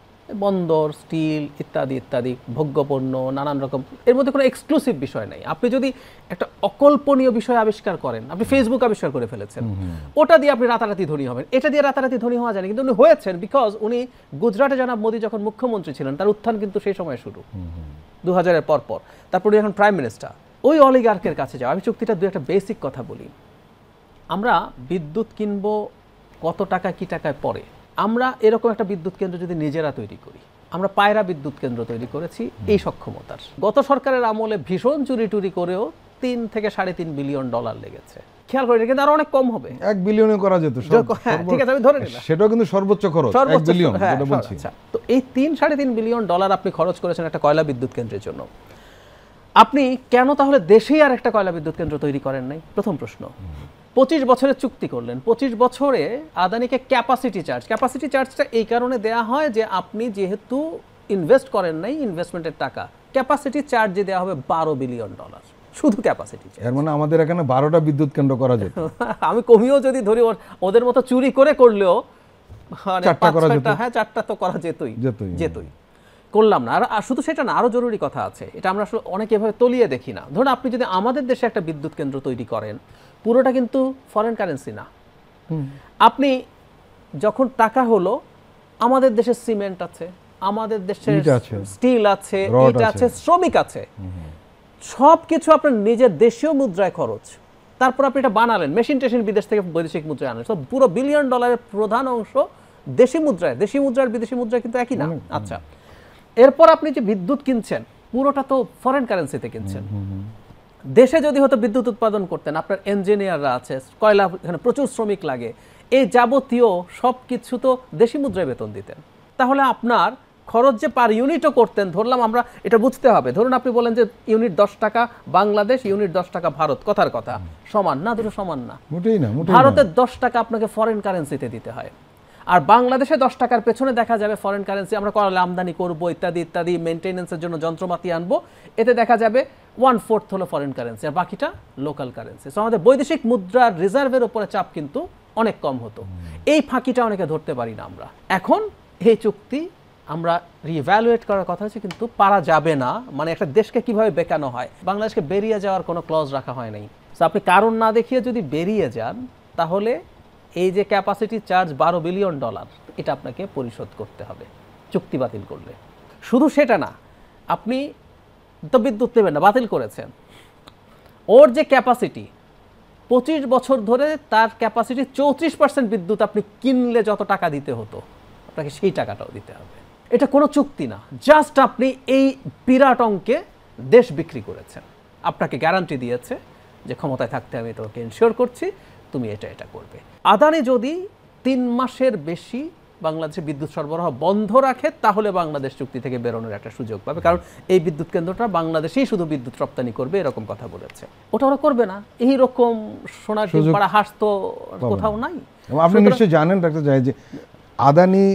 বন্দর, স্টিল ইত্যাদি ইত্যাদি, ভোগ্যপণ্য, নানান রকম, এর মধ্যে কোনো এক্সক্লুসিভ বিষয় নেই। আপনি যদি একটা অকল্পনীয় বিষয় আবিষ্কার করেন, আপনি ফেসবুক আবিষ্কার করে ফেলেছেন, ওটা দিয়ে আপনি রাতারাতি ধনী হবেন। এটা দিয়ে রাতারাতি ধনী হওয়া যায় না, কিন্তু উনি হয়েছেন বিকজ উনি গুজরাটে জনাব মোদি যখন মুখ্যমন্ত্রী ছিলেন, তার উত্থান কিন্তু সেই সময় শুরু 2000-এর পর, তারপরে এখন প্রাইম মিনিস্টার। ওই অলিগার্কের কাছে যাও। আমি চুক্তিটা দু একটা বেসিক কথা বলি। আমরা বিদ্যুৎ কিনবো কত টাকা কি টাকায় পরে, আমরা এরকম একটা বিদ্যুৎ কেন্দ্র যদি নিজেরা তৈরি করি, আমরা পায়রা বিদ্যুৎ কেন্দ্র তৈরি করেছি এই সক্ষমতার। গত সরকারের আমলে ভীষণ চুরি টুরি করেও $3 থেকে $3.5 বিলিয়ন লেগেছে। খেয়াল করি, কিন্তু আরো অনেক কম হবে। 1 বিলিয়নে করা যেত। হ্যাঁ, ঠিক আছে, আমি ধরে নিলাম সেটাও কিন্তু সর্বোচ্চ খরচ 1 বিলিয়ন, যেটা বলছি। আচ্ছা, তো এই $3-3.5 বিলিয়ন আপনি খরচ করেছেন একটা কয়লা বিদ্যুৎ কেন্দ্রের জন্য। আপনি কেন তাহলে দেশেই আর একটা কয়লা বিদ্যুৎ কেন্দ্র তৈরি করেন নাই? প্রথম প্রশ্ন। 25 বছরের চুক্তি করলেন, 25 বছরে আদানিকে ক্যাপাসিটি চার্জটা এই কারণে দেয়া হয় যে আপনি যেহেতু ইনভেস্ট করেন নাই, ইনভেস্টমেন্টের টাকা ক্যাপাসিটি চার্জে দেওয়া হবে $12 বিলিয়ন, শুধু ক্যাপাসিটি চার্জ। এর মানে আমাদের এখানে 12টা বিদ্যুৎ কেন্দ্র করা যেত। আমি কমিও যদি ধরি, ওদের মতো চুরি করলেও 4টা করা যেত। হ্যাঁ, 4টা তো করা যেতই। করলাম না। আর শুধু সেটা না, আরো জরুরি কথা আছে, এটা আমরা আসলে অনেকে এভাবে তলিয়ে দেখি না। ধরুন আপনি যদি আমাদের দেশে একটা বিদ্যুৎ কেন্দ্র তৈরি করেন, পুরোটা কিন্তু ফরেন কারেন্সি না। আপনি যখন টাকা হলো, আমাদের দেশে সিমেন্ট আছে, আমাদের দেশে স্টিল আছে, ইট আছে, শ্রমিক আছে, সবকিছু আপনার নিজের দেশীয় মুদ্রায় খরচ। তারপর আপনি এটা বানালেন, মেশিন টেশিন বিদেশ থেকে বৈদেশিক মুদ্রায় আনেন, সব পুরো $1 বিলিয়ন প্রধান অংশ দেশি মুদ্রায়। দেশি মুদ্রার বিদেশি মুদ্রা কিন্তু একই না। আচ্ছা, এরপর আপনি যে বিদ্যুৎ কিনছেন, পুরোটা তো ফরেন কারেন্সিতে কিনছেন। দেশে যদি হতো বিদ্যুৎ উৎপাদন করতেন, আপনার ইঞ্জিনিয়াররা আছে, কয়লা, এখানে প্রচুর শ্রমিক লাগে, এই যাবতীয় সব কিছু তো দেশি মুদ্রায় বেতন দিতেন। তাহলে আপনার খরচ যে পার ইউনিটও করতেন, ধরলাম আমরা, এটা বুঝতে হবে, ধরুন আপনি বলেন যে ইউনিট 10 টাকা বাংলাদেশ, ইউনিট 10 টাকা ভারত, কথার কথা, সমান না? দুটো সমান না। ভারতের 10 টাকা আপনাকে ফরেন কারেন্সিতে দিতে হয়, আর বাংলাদেশে 10 টাকার পেছনে দেখা যাবে ফরেন কারেন্সি আমরা করালে আমদানি করব, ইত্যাদি ইত্যাদি, মেনটেনেন্সের জন্য যন্ত্রপাতি আনবো, এতে দেখা যাবে 1/4 হলো ফরেন কারেন্সি, আর বাকিটা লোকাল কারেন্সি। সো আমাদের বৈদেশিক মুদ্রার রিজার্ভের উপরে চাপ কিন্তু অনেক কম হতো। এই ফাঁকিটা অনেকে ধরতে পারি না আমরা। এখন এই চুক্তি আমরা রিভ্যালুয়েট করার কথা হচ্ছে, কিন্তু পারা যাবে না। মানে একটা দেশকে কিভাবে বেকানো হয়, বাংলাদেশকে বেরিয়ে যাওয়ার কোনো ক্লজ রাখা হয় নাই। সো আপনি কারণ না দেখিয়ে যদি বেরিয়ে যান, তাহলে এই যে ক্যাপাসিটি চার্জ $12 বিলিয়ন, এটা আপনাকে পরিশোধ করতে হবে চুক্তি বাতিল করলে। শুধু সেটা না, আপনি তো বিদ্যুৎ নেবেন না, বাতিল করেছেন, ওর যে ক্যাপাসিটি 25 বছর ধরে তার ক্যাপাসিটি 34% বিদ্যুৎ আপনি কিনলে যত টাকা দিতে হতো, আপনাকে সেই টাকাটাও দিতে হবে। এটা কোনো চুক্তি না, জাস্ট আপনি এই বিরাট অঙ্কে দেশ বিক্রি করেছেন। আপনাকে গ্যারান্টি দিয়েছে যে ক্ষমতায় থাকতে আমি তোমাকে ইনশিওর করছি, তুমি এটা করবে। আদানি যদি 3 মাসের বেশি বাংলাদেশে বিদ্যুৎ সরবরাহ বন্ধ রাখে, তাহলে বাংলাদেশ চুক্তি থেকে বেরোনোর একটা সুযোগ পাবে, কারণ এই বিদ্যুৎ কেন্দ্রটা বাংলাদেশেই শুধু বিদ্যুৎ রপ্তানি করবে, এরকম কথা বলেছে। ওটা ওরা করবে না, এইরকম সোনার পাড়া হাঁস তো কোথাও নাই। আপনি নিশ্চয়ই জানেন ডাক্তার জাহিদ, যে আদানি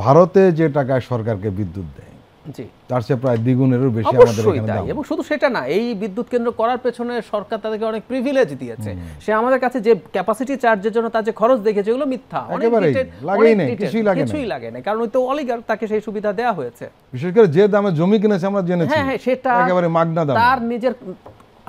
ভারতে যে টাকায় সরকারকে বিদ্যুৎ দেয়, জি, তার চেয়ে প্রায় দ্বিগুণেরও বেশি আমাদের এখানে দাম। এবং শুধু সেটা না, এই বিদ্যুৎ কেন্দ্র করার পেছনে সরকার তাদেরকে অনেক প্রিভিলেজ দিয়েছে। সে আমাদের কাছে যে ক্যাপাসিটি চার্জের জন্য তার যে খরচ দেখেছে, এগুলো মিথ্যা, কিছুই লাগে না, কারণ ওই তো অলিগার্ক, তাকে সেই সুবিধা দেওয়া হয়েছে। বিশেষ করে যে দামে জমি কিনেছে আমরা জেনেছি, হ্যাঁ, সেটা একেবারে মাগনা দাম, তার নিজের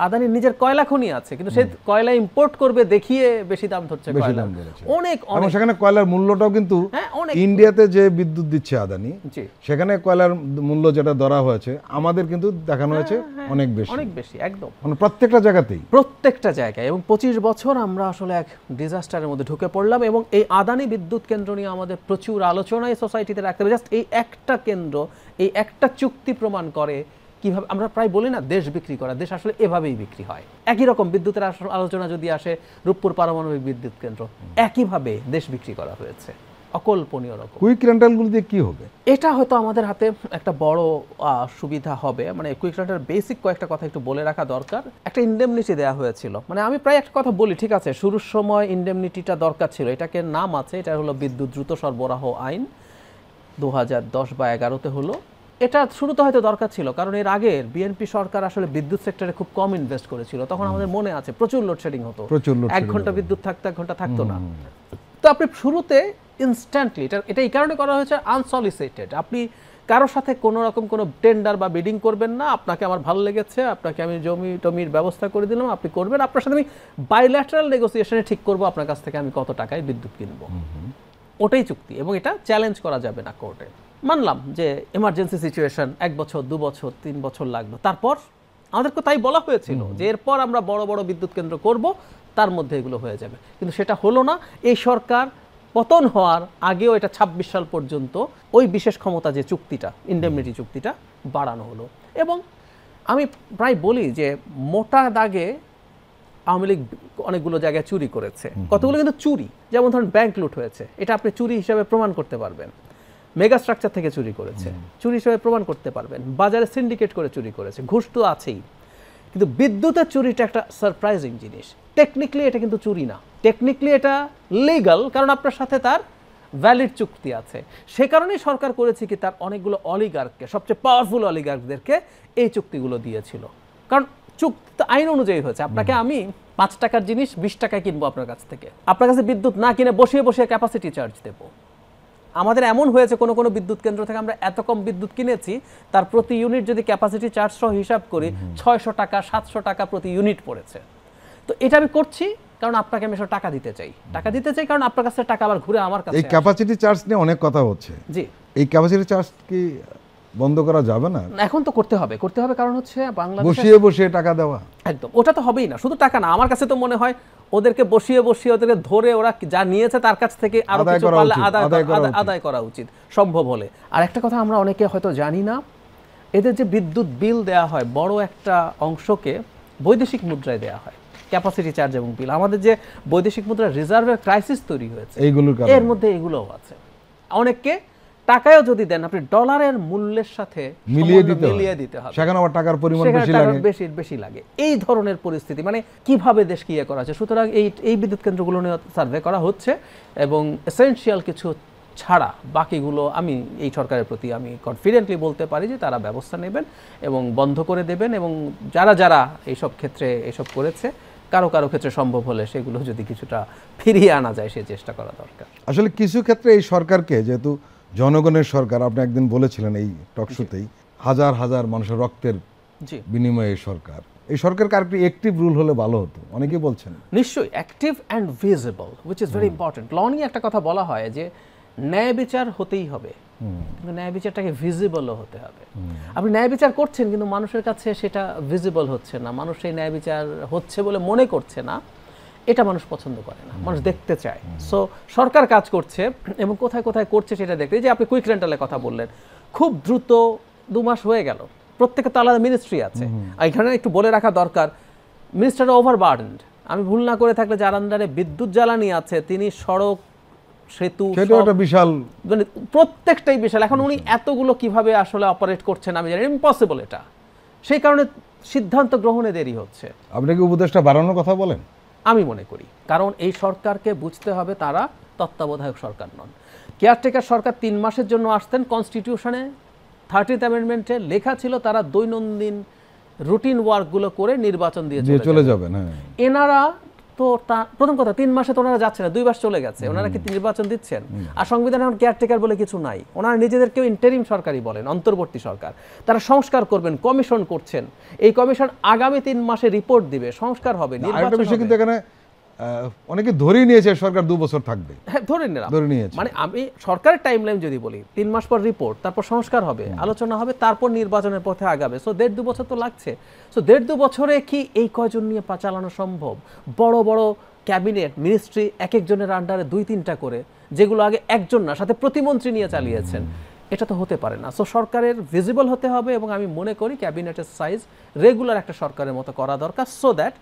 আদানির নিজের কয়লা খনি আছে, কিন্তু সে কয়লা ইম্পোর্ট করবে দেখিয়ে বেশি দাম ধরছে বেশি কয়লা। দাম ধরেছে। অনেক এবং সেখানে কয়লার মূল্যটাও কিন্তু হ্যাঁ, অনেক। ইন্ডিয়াতে যে বিদ্যুৎ দিচ্ছে আদানি, জি, সেখানে কয়লার মূল্য যেটা ধরা হয়েছে আমাদের কিন্তু দেখানো হয়েছে অনেক বেশি, অনেক বেশি, একদম মানে প্রত্যেকটা জায়গাতেই। প্রত্যেকটা জায়গায়। এবং 25 বছর আমরা আসলে এক ডিজাস্টারের মধ্যে ঢুকে পড়লাম। এবং এই আদানি বিদ্যুৎ কেন্দ্র নিয়ে আমাদের প্রচুর আলোচনায় সোসাইটিতে রাখতে হবে। জাস্ট এই একটা কেন্দ্র, এই একটা চুক্তি প্রমাণ করে কিভাবে আমরা প্রায় বলি না দেশ বিক্রি করা, দেশ আসলে এভাবেই বিক্রি হয়। একই রকম বিদ্যুতের আলোচনা যদি আসে, রূপপুর পারমাণবিক বিদ্যুৎ কেন্দ্র একইভাবে দেশ বিক্রি করা হয়েছে, অকল্পনীয় রকম। কুইক রেন্টালগুলো দিয়ে কি হবে? এটা হয়তো আমাদের হাতে একটা বড় সুবিধা হবে। মানে কুইক রেন্টাল বেসিক কয়েকটা কথা একটু বলে রাখা দরকার। একটা ইন্ডেমনিটি দেওয়া হয়েছিল, মানে আমি প্রায় একটা কথা বলি, ঠিক আছে, শুরুর সময় ইন্ডেমনিটিটা দরকার ছিল, এটাকে নাম আছে, এটা হলো বিদ্যুৎ দ্রুত সরবরাহ আইন 2010 বা 11-তে হলো। এটা শুরুতে হয়তো দরকার ছিল, কারণ এর আগের বিএনপি সরকার আসলে বিদ্যুৎ সেক্টরে খুব কম ইনভেস্ট করেছিল। তখন আমাদের মনে আছে প্রচুর লোডশেডিং হতো, প্রচুর load 1 shedding ঘন্টা হতো। বিদ্যুৎ থাকতো, 1 ঘন্টা থাকতো না। তো আপনি শুরুতে ইনস্ট্যান্টলি, এটা এই কারণে করা হয়েছে আনসলিসিটেড, আপনি কারোর সাথে কোনো রকম কোনো টেন্ডার বা বিডিং করবেন না, আপনাকে আমার ভালো লেগেছে, আপনাকে আমি জমি টমির ব্যবস্থা করে দিলাম, আপনি করবেন, আপনার সাথে আমি বাইল্যাটারাল নেগোসিয়েশনে ঠিক করব আপনার কাছ থেকে আমি কত টাকায় বিদ্যুৎ কিনবো, ওটাই চুক্তি। এবং এটা চ্যালেঞ্জ করা যাবে না কোর্টে। মানলাম যে এমার্জেন্সি সিচুয়েশন 1 বছর 2 বছর 3 বছর লাগবে, তারপর আমাদেরকে তাই বলা হয়েছিল যে এরপর আমরা বড় বড় বিদ্যুৎ কেন্দ্র করব, তার মধ্যে এগুলো হয়ে যাবে, কিন্তু সেটা হলো না। এই সরকার পতন হওয়ার আগেও এটা 26 সাল পর্যন্ত ওই বিশেষ ক্ষমতা যে চুক্তিটা, ইন্ডেমনিটি চুক্তিটা বাড়ানো হলো। এবং আমি প্রায় বলি যে মোটা দাগে আওয়ামী লীগ অনেকগুলো জায়গায় চুরি করেছে, কতগুলো কিন্তু চুরি, যেমন ধরুন ব্যাংক লুট হয়েছে, এটা আপনি চুরি হিসেবে প্রমাণ করতে পারবেন। মেগা স্ট্রাকচার থেকে চুরি করেছে, চুরি হিসেবে প্রমাণ করতে পারবেন। বাজারে সিন্ডিকেট করে চুরি করেছে, ঘুষ তো আছেই। কিন্তু বিদ্যুতের চুরিটা একটা সারপ্রাইজিং জিনিস। টেকনিক্যালি এটা কিন্তু চুরি না, টেকনিক্যালি এটা লিগ্যাল, কারণ আপনার সাথে তার ভ্যালিড চুক্তি আছে। সে কারণেই সরকার করেছে কি, তার অনেকগুলো অলিগার্ককে, সবচেয়ে পাওয়ারফুল অলিগার্কদেরকে এই চুক্তিগুলো দিয়েছিল, কারণ চুক্তি আইন অনুযায়ী হয়েছে। আপনাকে আমি 5 টাকার জিনিস 20 টাকায় কিনবো আপনার কাছ থেকে, আপনার কাছে বিদ্যুৎ না কিনে বসিয়ে বসিয়ে ক্যাপাসিটি চার্জ দেবো। আমাদের এমন হয়েছে কোনো কোনো বিদ্যুৎ কেন্দ্র থেকে আমরা এত কম বিদ্যুৎ কিনেছি, তার প্রতি ইউনিট যদি ক্যাপাসিটি চার্জ সহ হিসাব করি 600 টাকা 700 টাকা প্রতি ইউনিট পড়েছে। তো এটা আমি করছি কারণ আপনাকে আমি টাকা দিতে চাই, কারণ আপনার কাছে টাকা আবার ঘুরে আমার কাছে। এই ক্যাপাসিটি চার্জ নিয়ে অনেক কথা হচ্ছে। জি, এই ক্যাপাসিটি চার্জ কি বন্ধ করা যাবে না? এখন তো করতে হবে, কারণ হচ্ছে বাংলাদেশে বসিয়ে বসিয়ে টাকা দেওয়া, একদম ওটা তো হবেই না। শুধু টাকা না, আমার কাছে তো মনে হয় ওদেরকে বসিয়ে বসিয়ে ওদেরকে ধরে ওরা যা নিয়েছে তার কাছ থেকে আরো কিছু পারলে আদায় করা উচিত সম্ভব হলে। আর একটা কথা আমরা অনেকে হয়তো জানি না, এদের যে বিদ্যুৎ বিল দেওয়া হয় বড় একটা অংশকে বৈদেশিক মুদ্রায় দেওয়া হয়, ক্যাপাসিটি চার্জ এবং বিল। আমাদের যে বৈদেশিক মুদ্রার রিজার্ভের ক্রাইসিস তৈরি হয়েছে, এইগুলোর কারণে এর মধ্যে এগুলোও আছে। অনেককে টাকায়ও যদি দেন, আপনি ডলারের মূল্যের সাথে মিলিয়ে দিতে হবে, সেখানে আবার টাকার পরিমাণ বেশি লাগে। এই ধরনের পরিস্থিতি, মানে কিভাবে দেশ কি করা আছে। সুতরাং এই বিদ্যুৎ কেন্দ্রগুলো নিয়ে সার্ভে করা হচ্ছে, এবং এসেনশিয়াল কিছু ছাড়া বাকিগুলো আমি এই সরকারের প্রতি আমি কনফিডেন্টলি বলতে পারি যে তারা ব্যবস্থা নেবেন এবং বন্ধ করে দেবেন। এবং যারা যারা এইসব ক্ষেত্রে এসব করেছে, কারো কারো ক্ষেত্রে সম্ভব হলে সেগুলো যদি কিছুটা ফিরিয়ে আনা যায়, সে চেষ্টা করা দরকার। আসলে কিছু ক্ষেত্রে এই সরকারকে, যেহেতু জনগণের সরকার, আপনি একদিন বলেছিলেন এই টকশোতেই, হাজার হাজার মানুষের রক্তের বিনিময়ে এই সরকারকে আরেকটু অ্যাক্টিভ রুল হলে ভালো হতো, অনেকেই বলছেন। নিশ্চয়ই active and visible, which is very important. Law নিয়ে একটা কথা বলা হয় যে ন্যায় বিচার হতেই হবে, কিন্তু ন্যায় বিচারটাকে ভিজিবলও হতে হবে। আপনি ন্যায় বিচার করছেন কিন্তু মানুষের কাছে সেটা ভিজিবল হচ্ছে না, মানুষ সেই ন্যায় বিচার হচ্ছে বলে মনে করছে না, এটা মানুষ পছন্দ করে না, মানুষ দেখতে চায়। সো সরকার কাজ করছে এবং কোথায় কোথায় করছে সেটা দেখতে। যে আপনি কুইক রেন্টালের কথা বললেন, খুব দ্রুত 2 মাস হয়ে গেল, প্রত্যেকে তো আলাদা মিনিস্ট্রি আছে। এখানে একটু বলে রাখা দরকার, মিনিস্টার ওভারবার্ডেন্ড। আমি ভুল না করে থাকলে যার আন্ডারে বিদ্যুৎ জ্বালানি আছে, তিনি সড়ক সেতু বিশাল, মানে প্রত্যেকটাই বিশাল। এখন উনি এতগুলো কিভাবে আসলে অপারেট করছেন আমি জানি, ইম্পসিবল এটা। সেই কারণে সিদ্ধান্ত গ্রহণে দেরি হচ্ছে। আপনি কি উপদেষ্টা বাড়ানোর কথা বলেন? আমি মনে করি, কারণ এই সরকারকে বুঝতে হবে তারা তত্ত্বাবধায়ক সরকার নন। কেয়ারটেকার সরকার 3 মাসের জন্য আসতেন। কনস্টিটিউশনে 30th অ্যামেন্ডমেন্টে লেখা ছিল তারা দৈনন্দিন রুটিন ওয়ার্কগুলো করে নির্বাচন দিয়ে চলে যাবেন। হ্যাঁ, এনারা তো প্রথম কথা 3 মাসে তো ওনারা যাচ্ছে না, 2 মাস চলে গেছে, ওনারা কি নির্বাচন দিচ্ছেন? আর সংবিধানে এখন কেয়ারটেকার বলে কিছু নাই, ওনারা নিজেদেরকেও ইন্টারিম সরকারই বলেন, অন্তর্বর্তী সরকার। তারা সংস্কার করবেন, কমিশন করছেন, এই কমিশন আগামী 3 মাসে রিপোর্ট দিবে, সংস্কার হবে, নির্বাচন হবে। কিন্তু এখানে অনেকে ধরেই নিয়েছে সরকার 2 বছর থাকবে। হ্যাঁ, ধরে নিলাম, নিয়েছে। মানে আমি সরকারের টাইমলাইন যদি বলি, 3 মাস পর রিপোর্ট, তারপর সংস্কার হবে, আলোচনা হবে, তারপর নির্বাচনের পথে আগাবে। সো 1.5-2 বছর তো লাগছে। সো 1.5-2 বছরে কি এই কয়জন নিয়ে চালানো সম্ভব? বড় বড় ক্যাবিনেট মিনিস্ট্রি এক একজনের আন্ডারে 2-3টা করে, যেগুলো আগে একজন না, সাথে প্রতিমন্ত্রী নিয়ে চালিয়েছেন, এটা তো হতে পারে না। সো সরকারের ভিজিবল হতে হবে, এবং আমি মনে করি ক্যাবিনেটের সাইজ রেগুলার একটা সরকারের মতো করা দরকার, সো দ্যাট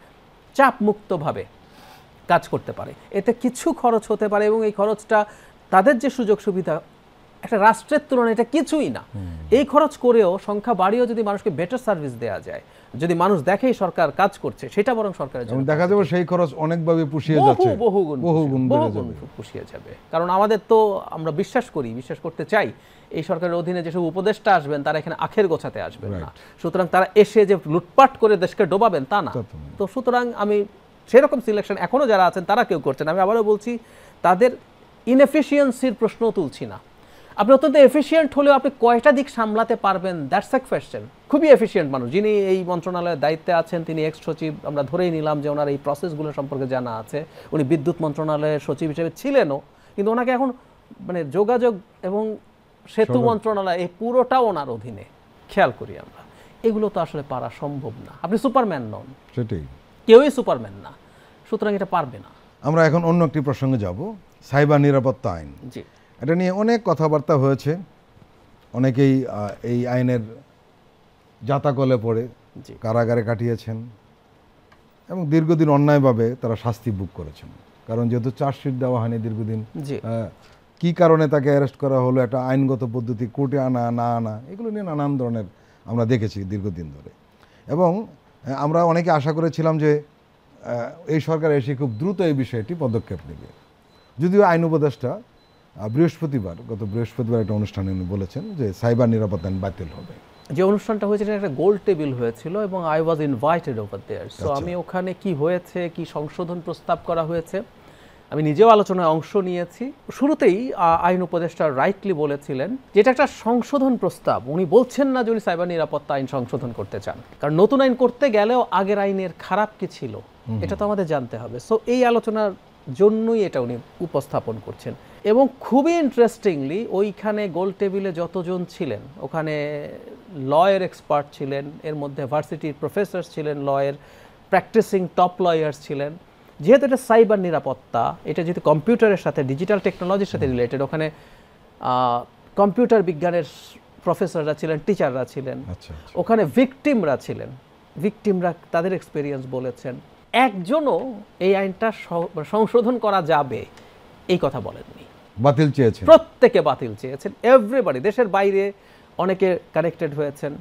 চাপ মুক্তভাবে কাজ করতে পারে। এতে কিছু খরচ হতে পারে, এবং এই খরচটা তাদের যে সুযোগ সুবিধা একটা রাষ্ট্রের তুলনায় এটা কিছুই না। এই খরচ করেও, সংখ্যা বাড়িয়েও যদি মানুষকে বেটার সার্ভিস দেওয়া যায়, যদি মানুষ দেখেই সরকার কাজ করছে, সেটা বরং সরকারের জন্য দেখা যাবে সেই খরচ অনেকভাবে পুষিয়ে যাচ্ছে, বহুগুণ পুষিয়ে যাবে। কারণ আমাদের তো, আমরা বিশ্বাস করতে চাই এই সরকারের অধীনে যেসব উপদেষ্টা আসবেন তারা এখানে আখের গোছাতে আসবেন না, সুতরাং তারা এসে যে লুটপাট করে দেশকে ডোবাবেন তা না। তো সুতরাং আমি সেরকম সিলেকশন এখনো যারা আছেন তারা কেউ করছেন। আমি আবারও বলছি, তাদের ইনএফিসিয়েন্সির প্রশ্ন তুলছি না। আপনি অত্যন্ত এফিসিয়েন্ট হলেও আপনি কয়টা দিক সামলাতে পারবেন, দ্যাটস এ কোয়েশ্চেন। খুবই এফিসিয়েন্ট মানুষ যিনি এই মন্ত্রণালয়ের দায়িত্বে আছেন, তিনি এক্স সচিব, আমরা ধরেই নিলাম যে ওনার এই প্রসেসগুলো সম্পর্কে জানা আছে। উনি বিদ্যুৎ মন্ত্রণালয়ের সচিব হিসেবে ছিলেনও, কিন্তু ওনাকে এখন মানে যোগাযোগ এবং সেতু মন্ত্রণালয় এই পুরোটাও ওনার অধীনে। খেয়াল করি আমরা, এগুলো তো আসলে পারা সম্ভব না। আপনি সুপারম্যান নন, সেটাই, কেউই সুপারম্যান না, সুতরাং এটা পারবে না। আমরা এখন অন্য একটি প্রসঙ্গে যাব, সাইবার নিরাপত্তা আইন। জি, এটা নিয়ে অনেক কথাবার্তা হয়েছে, অনেকেই এই আইনের জাতাকলে পড়ে কারাগারে কাটিয়েছেন, এবং দীর্ঘদিন অন্যায়ভাবে তারা শাস্তি ভোগ করেছেন। কারণ যেহেতু চার্জশিট দেওয়া হয়নি দীর্ঘদিন, কি কারণে তাকে অ্যারেস্ট করা হলো, একটা আইনগত পদ্ধতি, কোর্টে আনা না আনা, এগুলো নিয়ে নানান ধরনের আমরা দেখেছি দীর্ঘদিন ধরে। এবং আমরা অনেকে আশা করেছিলাম যে এই সরকার এসে খুব দ্রুত এই বিষয়টি পদক্ষেপ নেবে। যদিও আইন উপদেষ্টা গত বৃহস্পতিবার একটা অনুষ্ঠানে উনি বলেছেন যে সাইবার নিরাপত্তা আইন বাতিল হবে। যে অনুষ্ঠানটা হয়েছে এটা একটা গোল টেবিল হয়েছিল, এবং I was invited over there. So আমি ওখানে কি হয়েছে, কি সংশোধন প্রস্তাব করা হয়েছে, আমি নিজেও আলোচনায় অংশ নিয়েছি। শুরুতেই আইন উপদেষ্টা রাইটলি বলেছিলেন যে এটা একটা সংশোধন প্রস্তাব। উনি বলছেন না যে উনি সাইবার নিরাপত্তা আইন সংশোধন করতে চান, কারণ নতুন আইন করতে গেলেও আগের আইনের খারাপ কি ছিল এটা তো আমাদের জানতে হবে। সো এই আলোচনার জন্যই এটা উনি উপস্থাপন করছেন। এবং খুবই ইন্টারেস্টিংলি ওইখানে গোল টেবিলে যতজন ছিলেন, ওখানে লয়ের এক্সপার্ট ছিলেন, এর মধ্যে ভার্সিটির প্রফেসর ছিলেন, লয়ের প্র্যাকটিসিং টপ লয়ার্স ছিলেন। যেহেতু এটা সাইবার নিরাপত্তা, এটা যেহেতু কম্পিউটারের সাথে, ডিজিটাল টেকনোলজির সাথে রিলেটেড, ওখানে কম্পিউটার বিজ্ঞানের প্রফেসররা ছিলেন, টিচাররা ছিলেন, ওখানে ভিকটিমরা ছিলেন, ভিকটিমরা তাদের এক্সপিরিয়েন্স বলেছেন। একজনও এই আইনটা সংশোধন করা যাবে এই কথা বলেননি, বাতিল চেয়েছেন, প্রত্যেকে বাতিল চেয়েছেন। এভরিবডি, দেশের বাইরে অনেকে কানেক্টেড হয়েছেন,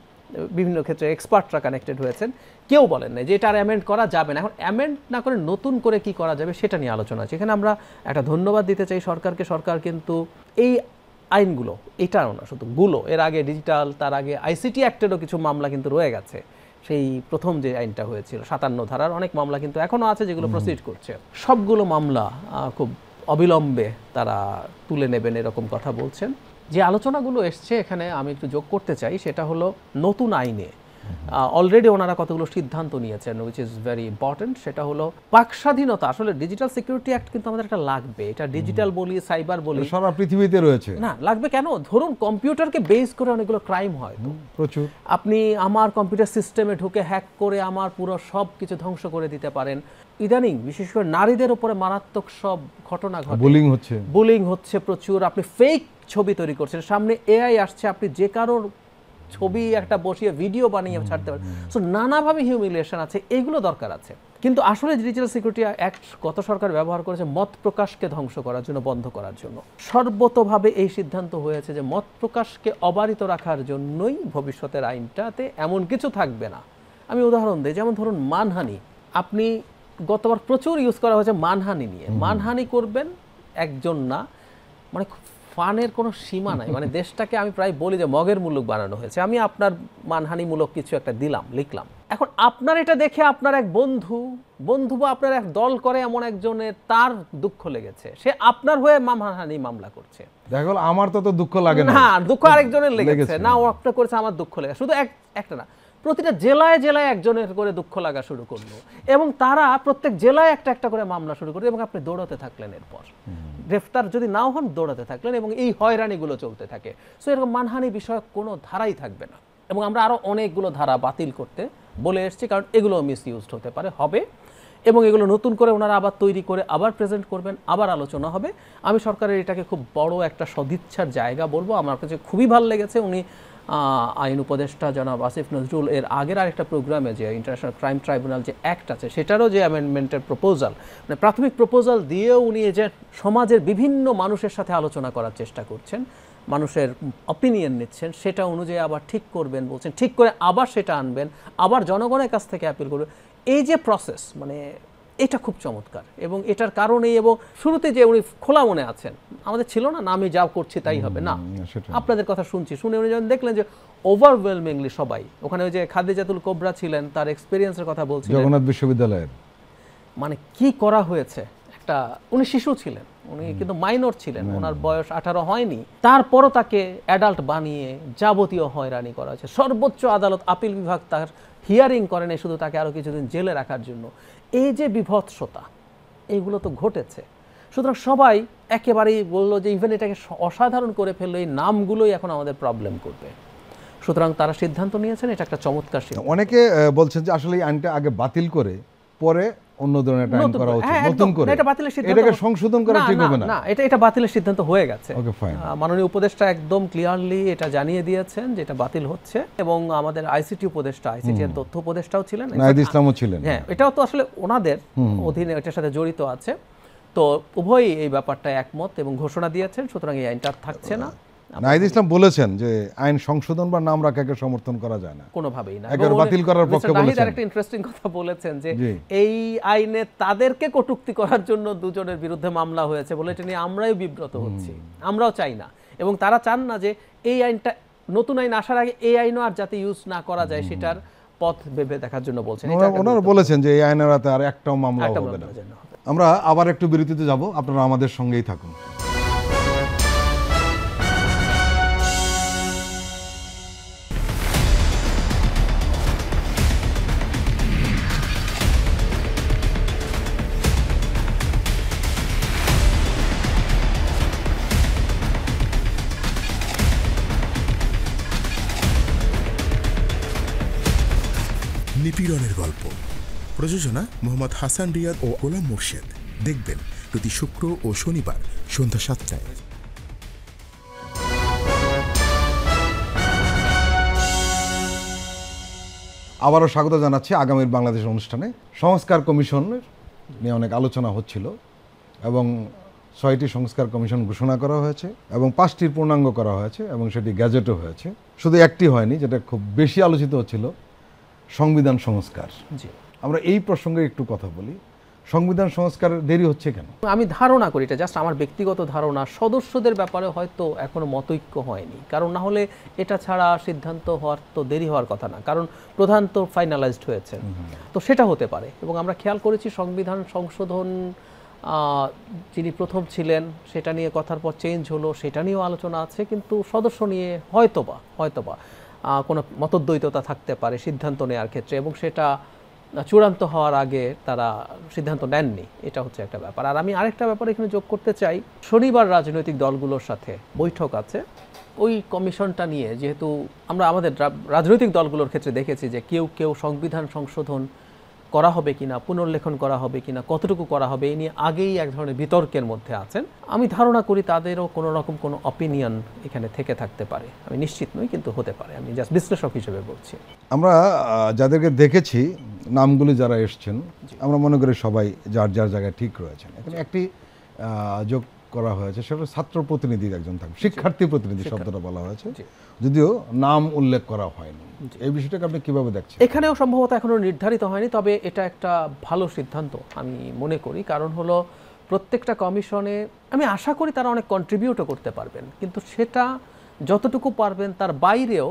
বিভিন্ন ক্ষেত্রে এক্সপার্টরা কানেক্টেড হয়েছেন, কেউ বলেন না যে এটা আর অ্যামেন্ড করা যাবে না। এখন অ্যামেন্ড না করে নতুন করে কি করা যাবে সেটা নিয়ে আলোচনা আছে। এখানে আমরা একটা ধন্যবাদ দিতে চাই সরকারকে। সরকার কিন্তু এই আইনগুলো, এটাও না শুধু গুলো, এর আগে ডিজিটাল, তার আগে আইসিটি অ্যাক্টেরও কিছু মামলা কিন্তু রয়ে গেছে। সেই প্রথম যে আইনটা হয়েছিল 57 ধারার অনেক মামলা কিন্তু এখনও আছে যেগুলো প্রসিড করছে। সবগুলো মামলা খুব অবিলম্বে তারা তুলে নেবেন এরকম কথা বলছেন। যে আলোচনাগুলো এসছে এখানে আমি একটু যোগ করতে চাই, সেটা হলো নতুন আইনে অলরেডি ওনারা কতগুলো সিদ্ধান্ত নিয়েছেন, উইচ ইজ ভেরি ইম্পর্টেন্ট। সেটা হলো বাক স্বাধীনতা। আসলে ডিজিটাল সিকিউরিটি অ্যাক্ট কিন্তু আমাদের একটা লাগবে, এটা ডিজিটাল বলি, সাইবার বলি, সারা পৃথিবীতে রয়েছে। না লাগবে কেন? ধরুন কম্পিউটারকে বেস করে অনেকগুলো ক্রাইম হয় প্রচুর। আপনি আমার কম্পিউটার সিস্টেমে ঢুকে হ্যাক করে আমার পুরো সব কিছু ধ্বংস করে দিতে পারেন। ইদানিং বিশেষ করে নারীদের উপরে মারাত্মক সব ঘটনা ঘটে, বুলিং হচ্ছে প্রচুর। আপনি ফেক ছবি তৈরি করছেন, সামনে এআই আসছে, আপনি যে কারোর ছবি একটা বসিয়ে ভিডিও বানিয়ে ছাড়তে পারেন। সো নানাভাবে হিউমিলিয়েশন আছে, এইগুলো দরকার আছে। কিন্তু আসলে ডিজিটাল সিকিউরিটি অ্যাক্ট গত সরকার ব্যবহার করেছে মত প্রকাশকে ধ্বংস করার জন্য, বন্ধ করার জন্য। সর্বতোভাবে এই সিদ্ধান্ত হয়েছে যে মত প্রকাশকে অবারিত রাখার জন্যই ভবিষ্যতের আইনটাতে এমন কিছু থাকবে না। আমি উদাহরণ দিই, যেমন ধরুন মানহানি। আপনি গতবার প্রচুর ইউজ করা হয়েছে মানহানি নিয়ে। মানহানি করবেন একজন না, মানে ফানের কোনো সীমা নাই, মানে দেশটাকে আমি প্রায় বলি যে মগের মুলুক বানানো হয়েছে। আমি আপনার মানহানিমূলক কিছু একটা লিখলাম, এখন আপনার এটা দেখে আপনার এক বন্ধু বা আপনার এক দল করে এমন একজনের তার দুঃখ লেগেছে, সে আপনার হয়ে মানহানি মামলা করছে। দেখো আমার তো দুঃখ লাগে না, দুঃখ আরেকজনের লেগেছে না, ও একটা করেছে আমার দুঃখ লেগেছে। শুধু একটা না, প্রতিটা জেলায় জেলায় একজনের করে দুঃখ লাগা শুরু করলো, এবং তারা প্রত্যেক জেলায় একটা একটা করে মামলা শুরু করলো, এবং আপনি দৌড়াতে থাকলেন, এরপর গ্রেফতার যদি নাও হন দৌড়াতে থাকলেন, এবং এই হয়রানিগুলো চলতে থাকে। সো এরকম মানহানি বিষয়ক কোনো ধারাই থাকবে না, এবং আমরা আরও অনেকগুলো ধারা বাতিল করতে বলে এসেছি, কারণ এগুলো মিসইউজড হতে পারে, হবে, এবং এগুলো নতুন করে ওনারা আবার তৈরি করে আবার প্রেজেন্ট করবেন, আবার আলোচনা হবে। আমি সরকারের এটাকে খুব বড় একটা সদিচ্ছার জায়গা বলবো। আমার কাছে খুবই ভালো লেগেছে উনি আইন উপদেষ্টা জনাব আসিফ নজরুল এর আগের আরেকটা প্রোগ্রামে যে ইন্টারন্যাশনাল ক্রাইম ট্রাইব্যুনাল যে অ্যাক্ট আছে সেটারও যে অ্যামেন্ডমেন্টের প্রপোজাল, মানে প্রাথমিক প্রপোজাল দিয়েও উনি যে সমাজের বিভিন্ন মানুষের সাথে আলোচনা করার চেষ্টা করছেন, মানুষের অপিনিয়ন নিচ্ছেন, সেটা অনুযায়ী আবার ঠিক করবেন বলছেন, ঠিক করে আবার সেটা আনবেন, আবার জনগণের কাছ থেকে অ্যাপিল করবেন। এই যে প্রসেস, মানে এটা খুব চমৎকার, এবং এটার কারণেই, এবং শুরুতে যে উনি খোলা মনে আছেন, আমাদের ছিল না আমি যা করছি তাই হবে না, আপনাদের কথা শুনে উনি যখন দেখলেন যে ওভারওয়েলমিংলি সবাই, ওখানে ওই যে খাদিজাতুল কোবরা ছিলেন, তার এক্সপেরিয়েন্সের কথা বলছিলেন, জগন্নাথ বিশ্ববিদ্যালয়ের, মানে কি করা হয়েছে। উনি শিশু ছিলেন, উনি কিন্তু মাইনর ছিলেন, ওনার বয়স 18 হয়নি, তারপরও তাকে অ্যাডাল্ট বানিয়ে যাবতীয় হয়রানি করা হয়েছে। সর্বোচ্চ আদালত আপিল বিভাগ তার হিয়ারিং করেন শুধু তাকে আরও কিছুদিন জেলে রাখার জন্য। এই যে বিভৎসতা, এইগুলো তো ঘটেছে। সুতরাং সবাই একেবারেই বললো যে ইভেন এটাকে অসাধারণ করে ফেললো, এই নামগুলোই এখন আমাদের প্রবলেম করবে। সুতরাং তারা সিদ্ধান্ত নিয়েছেন, এটা একটা চমৎকার সিদ্ধান্ত। অনেকে বলছেন যে আসলে এই আইনটা আগে বাতিল করে পরে অন্য ধরনের একটা আইন করা উচিত, নতুন করে এটা বাতিলের সিদ্ধান্ত, এটাকে সংশোধন করা ঠিক হবে না। না, এটা বাতিলের সিদ্ধান্ত হয়ে গেছে। ওকে, ফাইন। মাননীয় উপদেষ্টা একদম ক্লিয়ারলি এটা জানিয়ে দিয়েছেন যে এটা বাতিল হচ্ছে, এবং আমাদের আইসিটি উপদেষ্টা, আইসিটি এর তথ্য উপদেষ্টাও ছিলেন, নাহিদ ইসলামও ছিলেন। হ্যাঁ, এটাও তো আসলে ওনাদের অধীনে, এটার সাথে জড়িত আছে। তো উভয়ই এই ব্যাপারটা একমত এবং ঘোষণা দিয়েছেন, সুতরাং এই আইনটা থাকছে না। নাহিদ ইসলাম বলেছেন যে আইন সংশোধন বা নাম রাখাকে সমর্থন করা যায় না, কোনোভাবেই না। একবার বাতিল করার পক্ষে বলেছেন। একটা ইন্টারেস্টিং কথা বলেছেন যে এই আইনে তাদেরকে কটূক্তি করার জন্য দুজনের বিরুদ্ধে মামলা হয়েছে বলে এটা নিয়ে আমরাই বিব্রত হচ্ছি, আমরাও চাই না, এবং তারা চান না যে এই আইনটা, নতুন আইন আসার আগে এই আইনও আর যাতে ইউজ না করা যায় সেটার পথ ভেবে দেখার জন্য বলছেন। ওনারা বলেছেন যে এই আইনের হাতে আর একটাও মামলা হবে না। আমরা আবার একটু বিরতিতে যাব, আপনারা আমাদের সঙ্গেই থাকুন। নিপীড়নের গল্প, প্রযোজনা মোহাম্মদ হাসান রিয়াদ ও গোলাম মোর্শেদ। দেখবেন প্রতি শুক্র ও শনিবার সন্ধ্যা 7টায়। আবারও স্বাগত জানাচ্ছি আগামীর বাংলাদেশ অনুষ্ঠানে। সংস্কার কমিশন নিয়ে অনেক আলোচনা হচ্ছিল, এবং 6টি সংস্কার কমিশন ঘোষণা করা হয়েছে, এবং 5টির পূর্ণাঙ্গ করা হয়েছে, এবং সেটি গ্যাজেটও হয়েছে। শুধু একটি হয়নি, যেটা খুব বেশি আলোচিত হচ্ছিল, সংবিধান সংস্কার। আমরা এই প্রসঙ্গে একটু কথা বলি। সংবিধান সংস্কার দেরি হচ্ছে কেন? আমি ধারণা করি, এটা জাস্ট আমার ব্যক্তিগত ধারণা, সদস্যদের ব্যাপারে হয়তো এখনো মতৈক্য হয়নি, কারণ না হলে এটা ছাড়া সিদ্ধান্ত হওয়ার তো দেরি হওয়ার কথা না, কারণ প্রধান তো ফাইনালাইজড হয়েছে, তো সেটা হতে পারে। এবং আমরা খেয়াল করেছি সংবিধান সংশোধন যিনি প্রথম ছিলেন সেটা নিয়ে কথার পর চেঞ্জ হলো, সেটা নিয়েও আলোচনা আছে, কিন্তু সদস্য নিয়ে হয়তোবা কোনো মতদ্বৈততা থাকতে পারে সিদ্ধান্ত নেওয়ার ক্ষেত্রে, এবং সেটা চূড়ান্ত হওয়ার আগে তারা সিদ্ধান্ত নেননি, এটা হচ্ছে একটা ব্যাপার। আর আমি আরেকটা ব্যাপার এখানে যোগ করতে চাই, শনিবার রাজনৈতিক দলগুলোর সাথে বৈঠক আছে ওই কমিশনটা নিয়ে, যেহেতু আমরা আমাদের রাজনৈতিক দলগুলোর ক্ষেত্রে দেখেছি যে কেউ সংবিধান সংশোধন করা হবে কিনা, পুনর্লেখন করা হবে কিনা, কতটুকু করা হবে, এই নিয়ে আগেই এক ধরনের বিতর্কের মধ্যে আছেন। আমি ধারণা করি তাদেরও কোনো রকম কোনো অপিনিয়ন এখানে থেকে থাকতে পারে, আমি নিশ্চিত নই, কিন্তু হতে পারে, আমি জাস্ট বিশ্লেষক হিসেবে বলছি। আমরা যাদেরকে দেখেছি, নামগুলি যারা এসছেন, আমরা মনে করি সবাই যার যার জায়গায় ঠিক রয়েছেন। এখানে একটি যোগ করা হয়েছে, সেটা ছাত্র প্রতিনিধির একজন থাকবে, শিক্ষার্থী প্রতিনিধি শব্দটা বলা হয়েছে, যদিও নাম উল্লেখ করা হয়নি। এই বিষয়টাকে আপনি কিভাবে দেখছেন? এখানেও সম্ভবত এখনো নির্ধারিত হয়নি, তবে এটা একটা ভালো সিদ্ধান্ত আমি মনে করি, কারণ হলো প্রত্যেকটা কমিশনে আমি আশা করি তারা অনেক কন্ট্রিবিউটও করতে পারবেন, কিন্তু সেটা যতটুকু পারবেন তার বাইরেও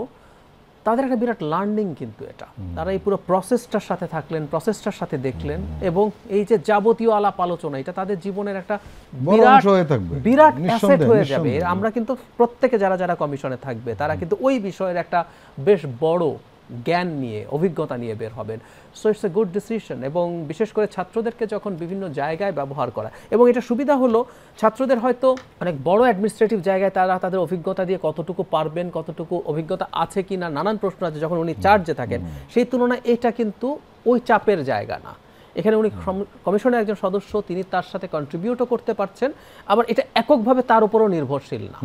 তাদের একটা বিরাট লার্নিং, কিন্তু এটা তারা এই পুরো প্রসেসটার সাথে থাকলেন, প্রসেসটার সাথে দেখলেন, এবং এই যে যাবতীয় আলাপ আলোচনা এটা তাদের জীবনের একটা বিরাট অ্যাসেট হয়ে যাবে। আমরা কিন্তু প্রত্যেকে যারা যারা কমিশনে থাকবে তারা কিন্তু ওই বিষয়ের একটা বেশ বড় জ্ঞান নিয়ে, অভিজ্ঞতা নিয়ে বের হবেন। So it's a good decision. এবং বিশেষ করে ছাত্রদেরকে যখন বিভিন্ন জায়গায় ব্যবহার করা, এবং এটা সুবিধা হলো ছাত্রদের হয়তো অনেক বড় অ্যাডমিনিস্ট্রেটিভ জায়গায় তারা তাদের অভিজ্ঞতা দিয়ে কতটুকু পারবেন, কতটুকু অভিজ্ঞতা আছে কি না, নানান প্রশ্ন আছে যখন উনি চার্জে থাকেন, সেই তুলনায় এটা কিন্তু ওই চাপের জায়গা না। এখানে উনি কমিশনের একজন সদস্য, তিনি তার সাথে কন্ট্রিবিউটও করতে পারছেন, আবার এটা এককভাবে তার উপরও নির্ভরশীল না।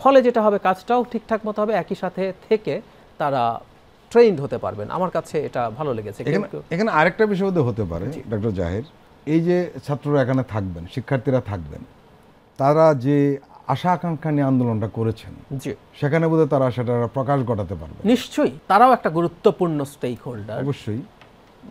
ফলে যেটা হবে, কাজটাও ঠিকঠাক মতো হবে, একই সাথে থেকে তারা ট্রেইনড হতে পারবেন। আমার কাছে এটা ভালো লেগেছে। এখানে আরেকটা বিষয় হতে পারে ডক্টর জাহির, এই যে ছাত্ররা এখানে থাকবেন, শিক্ষার্থীরা থাকবেন, তারা যে আশা আকাঙ্ক্ষা নিয়ে আন্দোলনটা করেছেন, সেখানে বোধহয় তারা সেটা প্রকাশ ঘটাতে পারবে। নিশ্চয়ই তারাও একটা গুরুত্বপূর্ণ স্টেক হোল্ডার, অবশ্যই।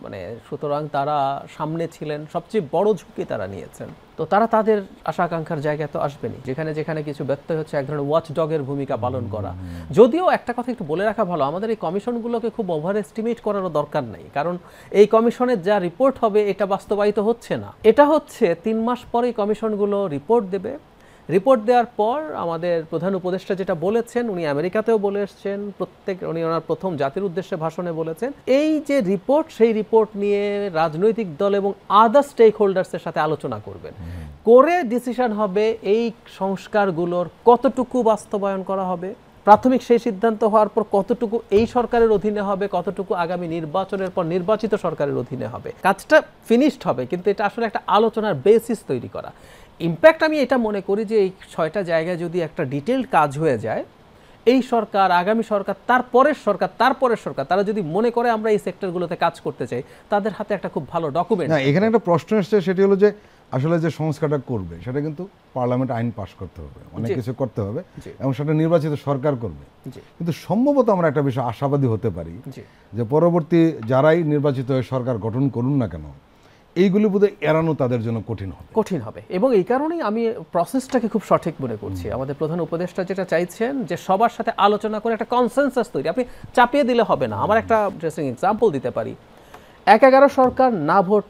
মানে সুতরাং তারা সামনে ছিলেন, সবচেয়ে বড় ঝুঁকি তারা নিয়েছেন, তো তারা তাদের আশা আকাঙ্ক্ষার জায়গায় তো আসবেনই। যেখানে যেখানে কিছু ব্যত্যয় হচ্ছে, এক ধরনের ওয়াচ ডগের ভূমিকা পালন করা। যদিও একটা কথা একটু বলে রাখা ভালো, আমাদের এই কমিশনগুলোকে খুব ওভার এস্টিমেট করারও দরকার নেই, কারণ এই কমিশনের যা রিপোর্ট হবে এটা বাস্তবায়িত হচ্ছে না। এটা হচ্ছে 3 মাস পরেই কমিশনগুলো রিপোর্ট দেবে। রিপোর্ট দেওয়ার পর আমাদের প্রধান উপদেষ্টা যেটা বলেছেন, উনি আমেরিকাতেও বলে এসছেন, উনি ওনার প্রথম জাতির উদ্দেশ্যে ভাষণে বলেছেন, এই যে রিপোর্ট, সেই রিপোর্ট নিয়ে রাজনৈতিক দল এবং আদার স্টেক হোল্ডার্সের সাথে আলোচনা করবেন, করে ডিসিশন হবে এই সংস্কারগুলোর কতটুকু বাস্তবায়ন করা হবে। প্রাথমিক সেই সিদ্ধান্ত হওয়ার পর কতটুকু এই সরকারের অধীনে হবে, কতটুকু আগামী নির্বাচনের পর নির্বাচিত সরকারের অধীনে হবে। কাজটা ফিনিশড হবে, কিন্তু এটা আসলে একটা আলোচনার বেসিস তৈরি করা। ইম্প্যাক্ট আমি এটা মনে করি যে এই 6টা জায়গায় যদি একটা ডিটেইলড কাজ হয়ে যায়, এই সরকার, আগামী সরকার, তারপরের সরকার, তারপরের সরকার, তারা যদি মনে করে আমরা এই সেক্টরগুলোতে কাজ করতে চাই, তাদের হাতে একটা খুব ভালো ডকুমেন্ট। না, এখানে একটা প্রশ্ন এসছে, সেটি হলো যে আসলে যে সংস্কারটা করবে সেটা কিন্তু পার্লামেন্ট আইন পাস করতে হবে, অনেক কিছু করতে হবে, এবং সেটা নির্বাচিত সরকার করবে। কিন্তু সম্ভবত আমরা একটা বিষয় আশাবাদী হতে পারি যে পরবর্তী যারাই নির্বাচিত হয়ে সরকার গঠন করুন না কেন, এইগুলি বোধহয় এড়ানো তাদের জন্য কঠিন হবে। এবং এই কারণেই আমি প্রসেসটাকে খুব সঠিক মনে করছি। আমাদের প্রধান উপদেষ্টা যেটা চাইছেন যে সবার সাথে আলোচনা করে একটা কনসেনসাস তৈরি, আপনি চাপিয়ে দিলে হবে না। আমার একটা ইন্টারেস্টিং এক্সাম্পল দিতে পারি। 1-11 সরকার না ভোট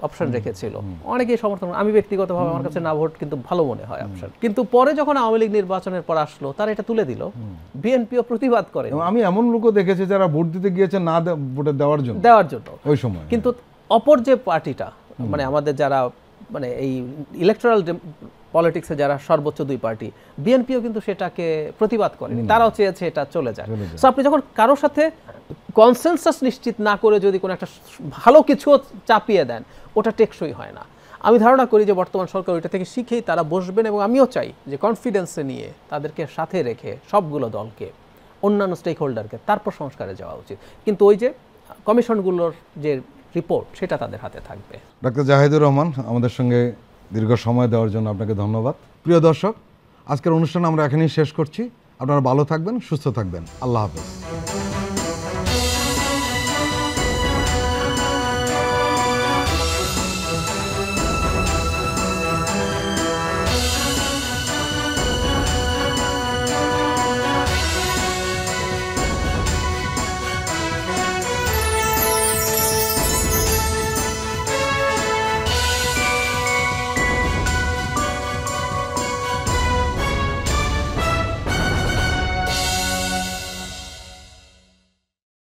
অপশন রেখেছিল, অনেকেই সমর্থন, আমি ব্যক্তিগতভাবে আমার কাছে না ভোট কিন্তু ভালো মনে হয় অপশন, কিন্তু পরে যখন আওয়ামী লীগ নির্বাচনের পর আসলো, তারা এটা তুলে দিল, বিএনপিও প্রতিবাদ করে। আমি এমন লোকও দেখেছি যারা ভোট দিতে গিয়েছে না ভোটে দেওয়ার জন্য ওই সময়। কিন্তু অপর যে পার্টিটা, মানে আমাদের যারা মানে এই ইলেকটোরাল পলিটিক্সে যারা সর্বোচ্চ 2 পার্টি, বিএনপিও কিন্তু সেটাকে প্রতিবাদ করেনি, তারাও চেয়েছে এটা চলে যায়। সো আপনি যখন কারোর সাথে কনসেনসাস নিশ্চিত না করে যদি কোনো একটা ভালো কিছু চাপিয়ে দেন, ওটা টেকসই হয় না। আমি ধারণা করি যে বর্তমান সরকার ওইটা থেকে শিখেই তারা বসবেন, এবং আমিও চাই যে কনফিডেন্সে নিয়ে তাদেরকে সাথে রেখে সবগুলো দলকে, অন্যান্য স্টেক হোল্ডারকে, তারপর সংস্কারে যাওয়া উচিত। কিন্তু ওই যে কমিশনগুলোর যে রিপোর্ট, সেটা তাদের হাতে থাকবে। ডক্টর জাহিদুর রহমান, আমাদের সঙ্গে দীর্ঘ সময় দেওয়ার জন্য আপনাকে ধন্যবাদ। প্রিয় দর্শক, আজকের অনুষ্ঠান আমরা এখানেই শেষ করছি। আপনারা ভালো থাকবেন, সুস্থ থাকবেন। আল্লাহ হাফেজ।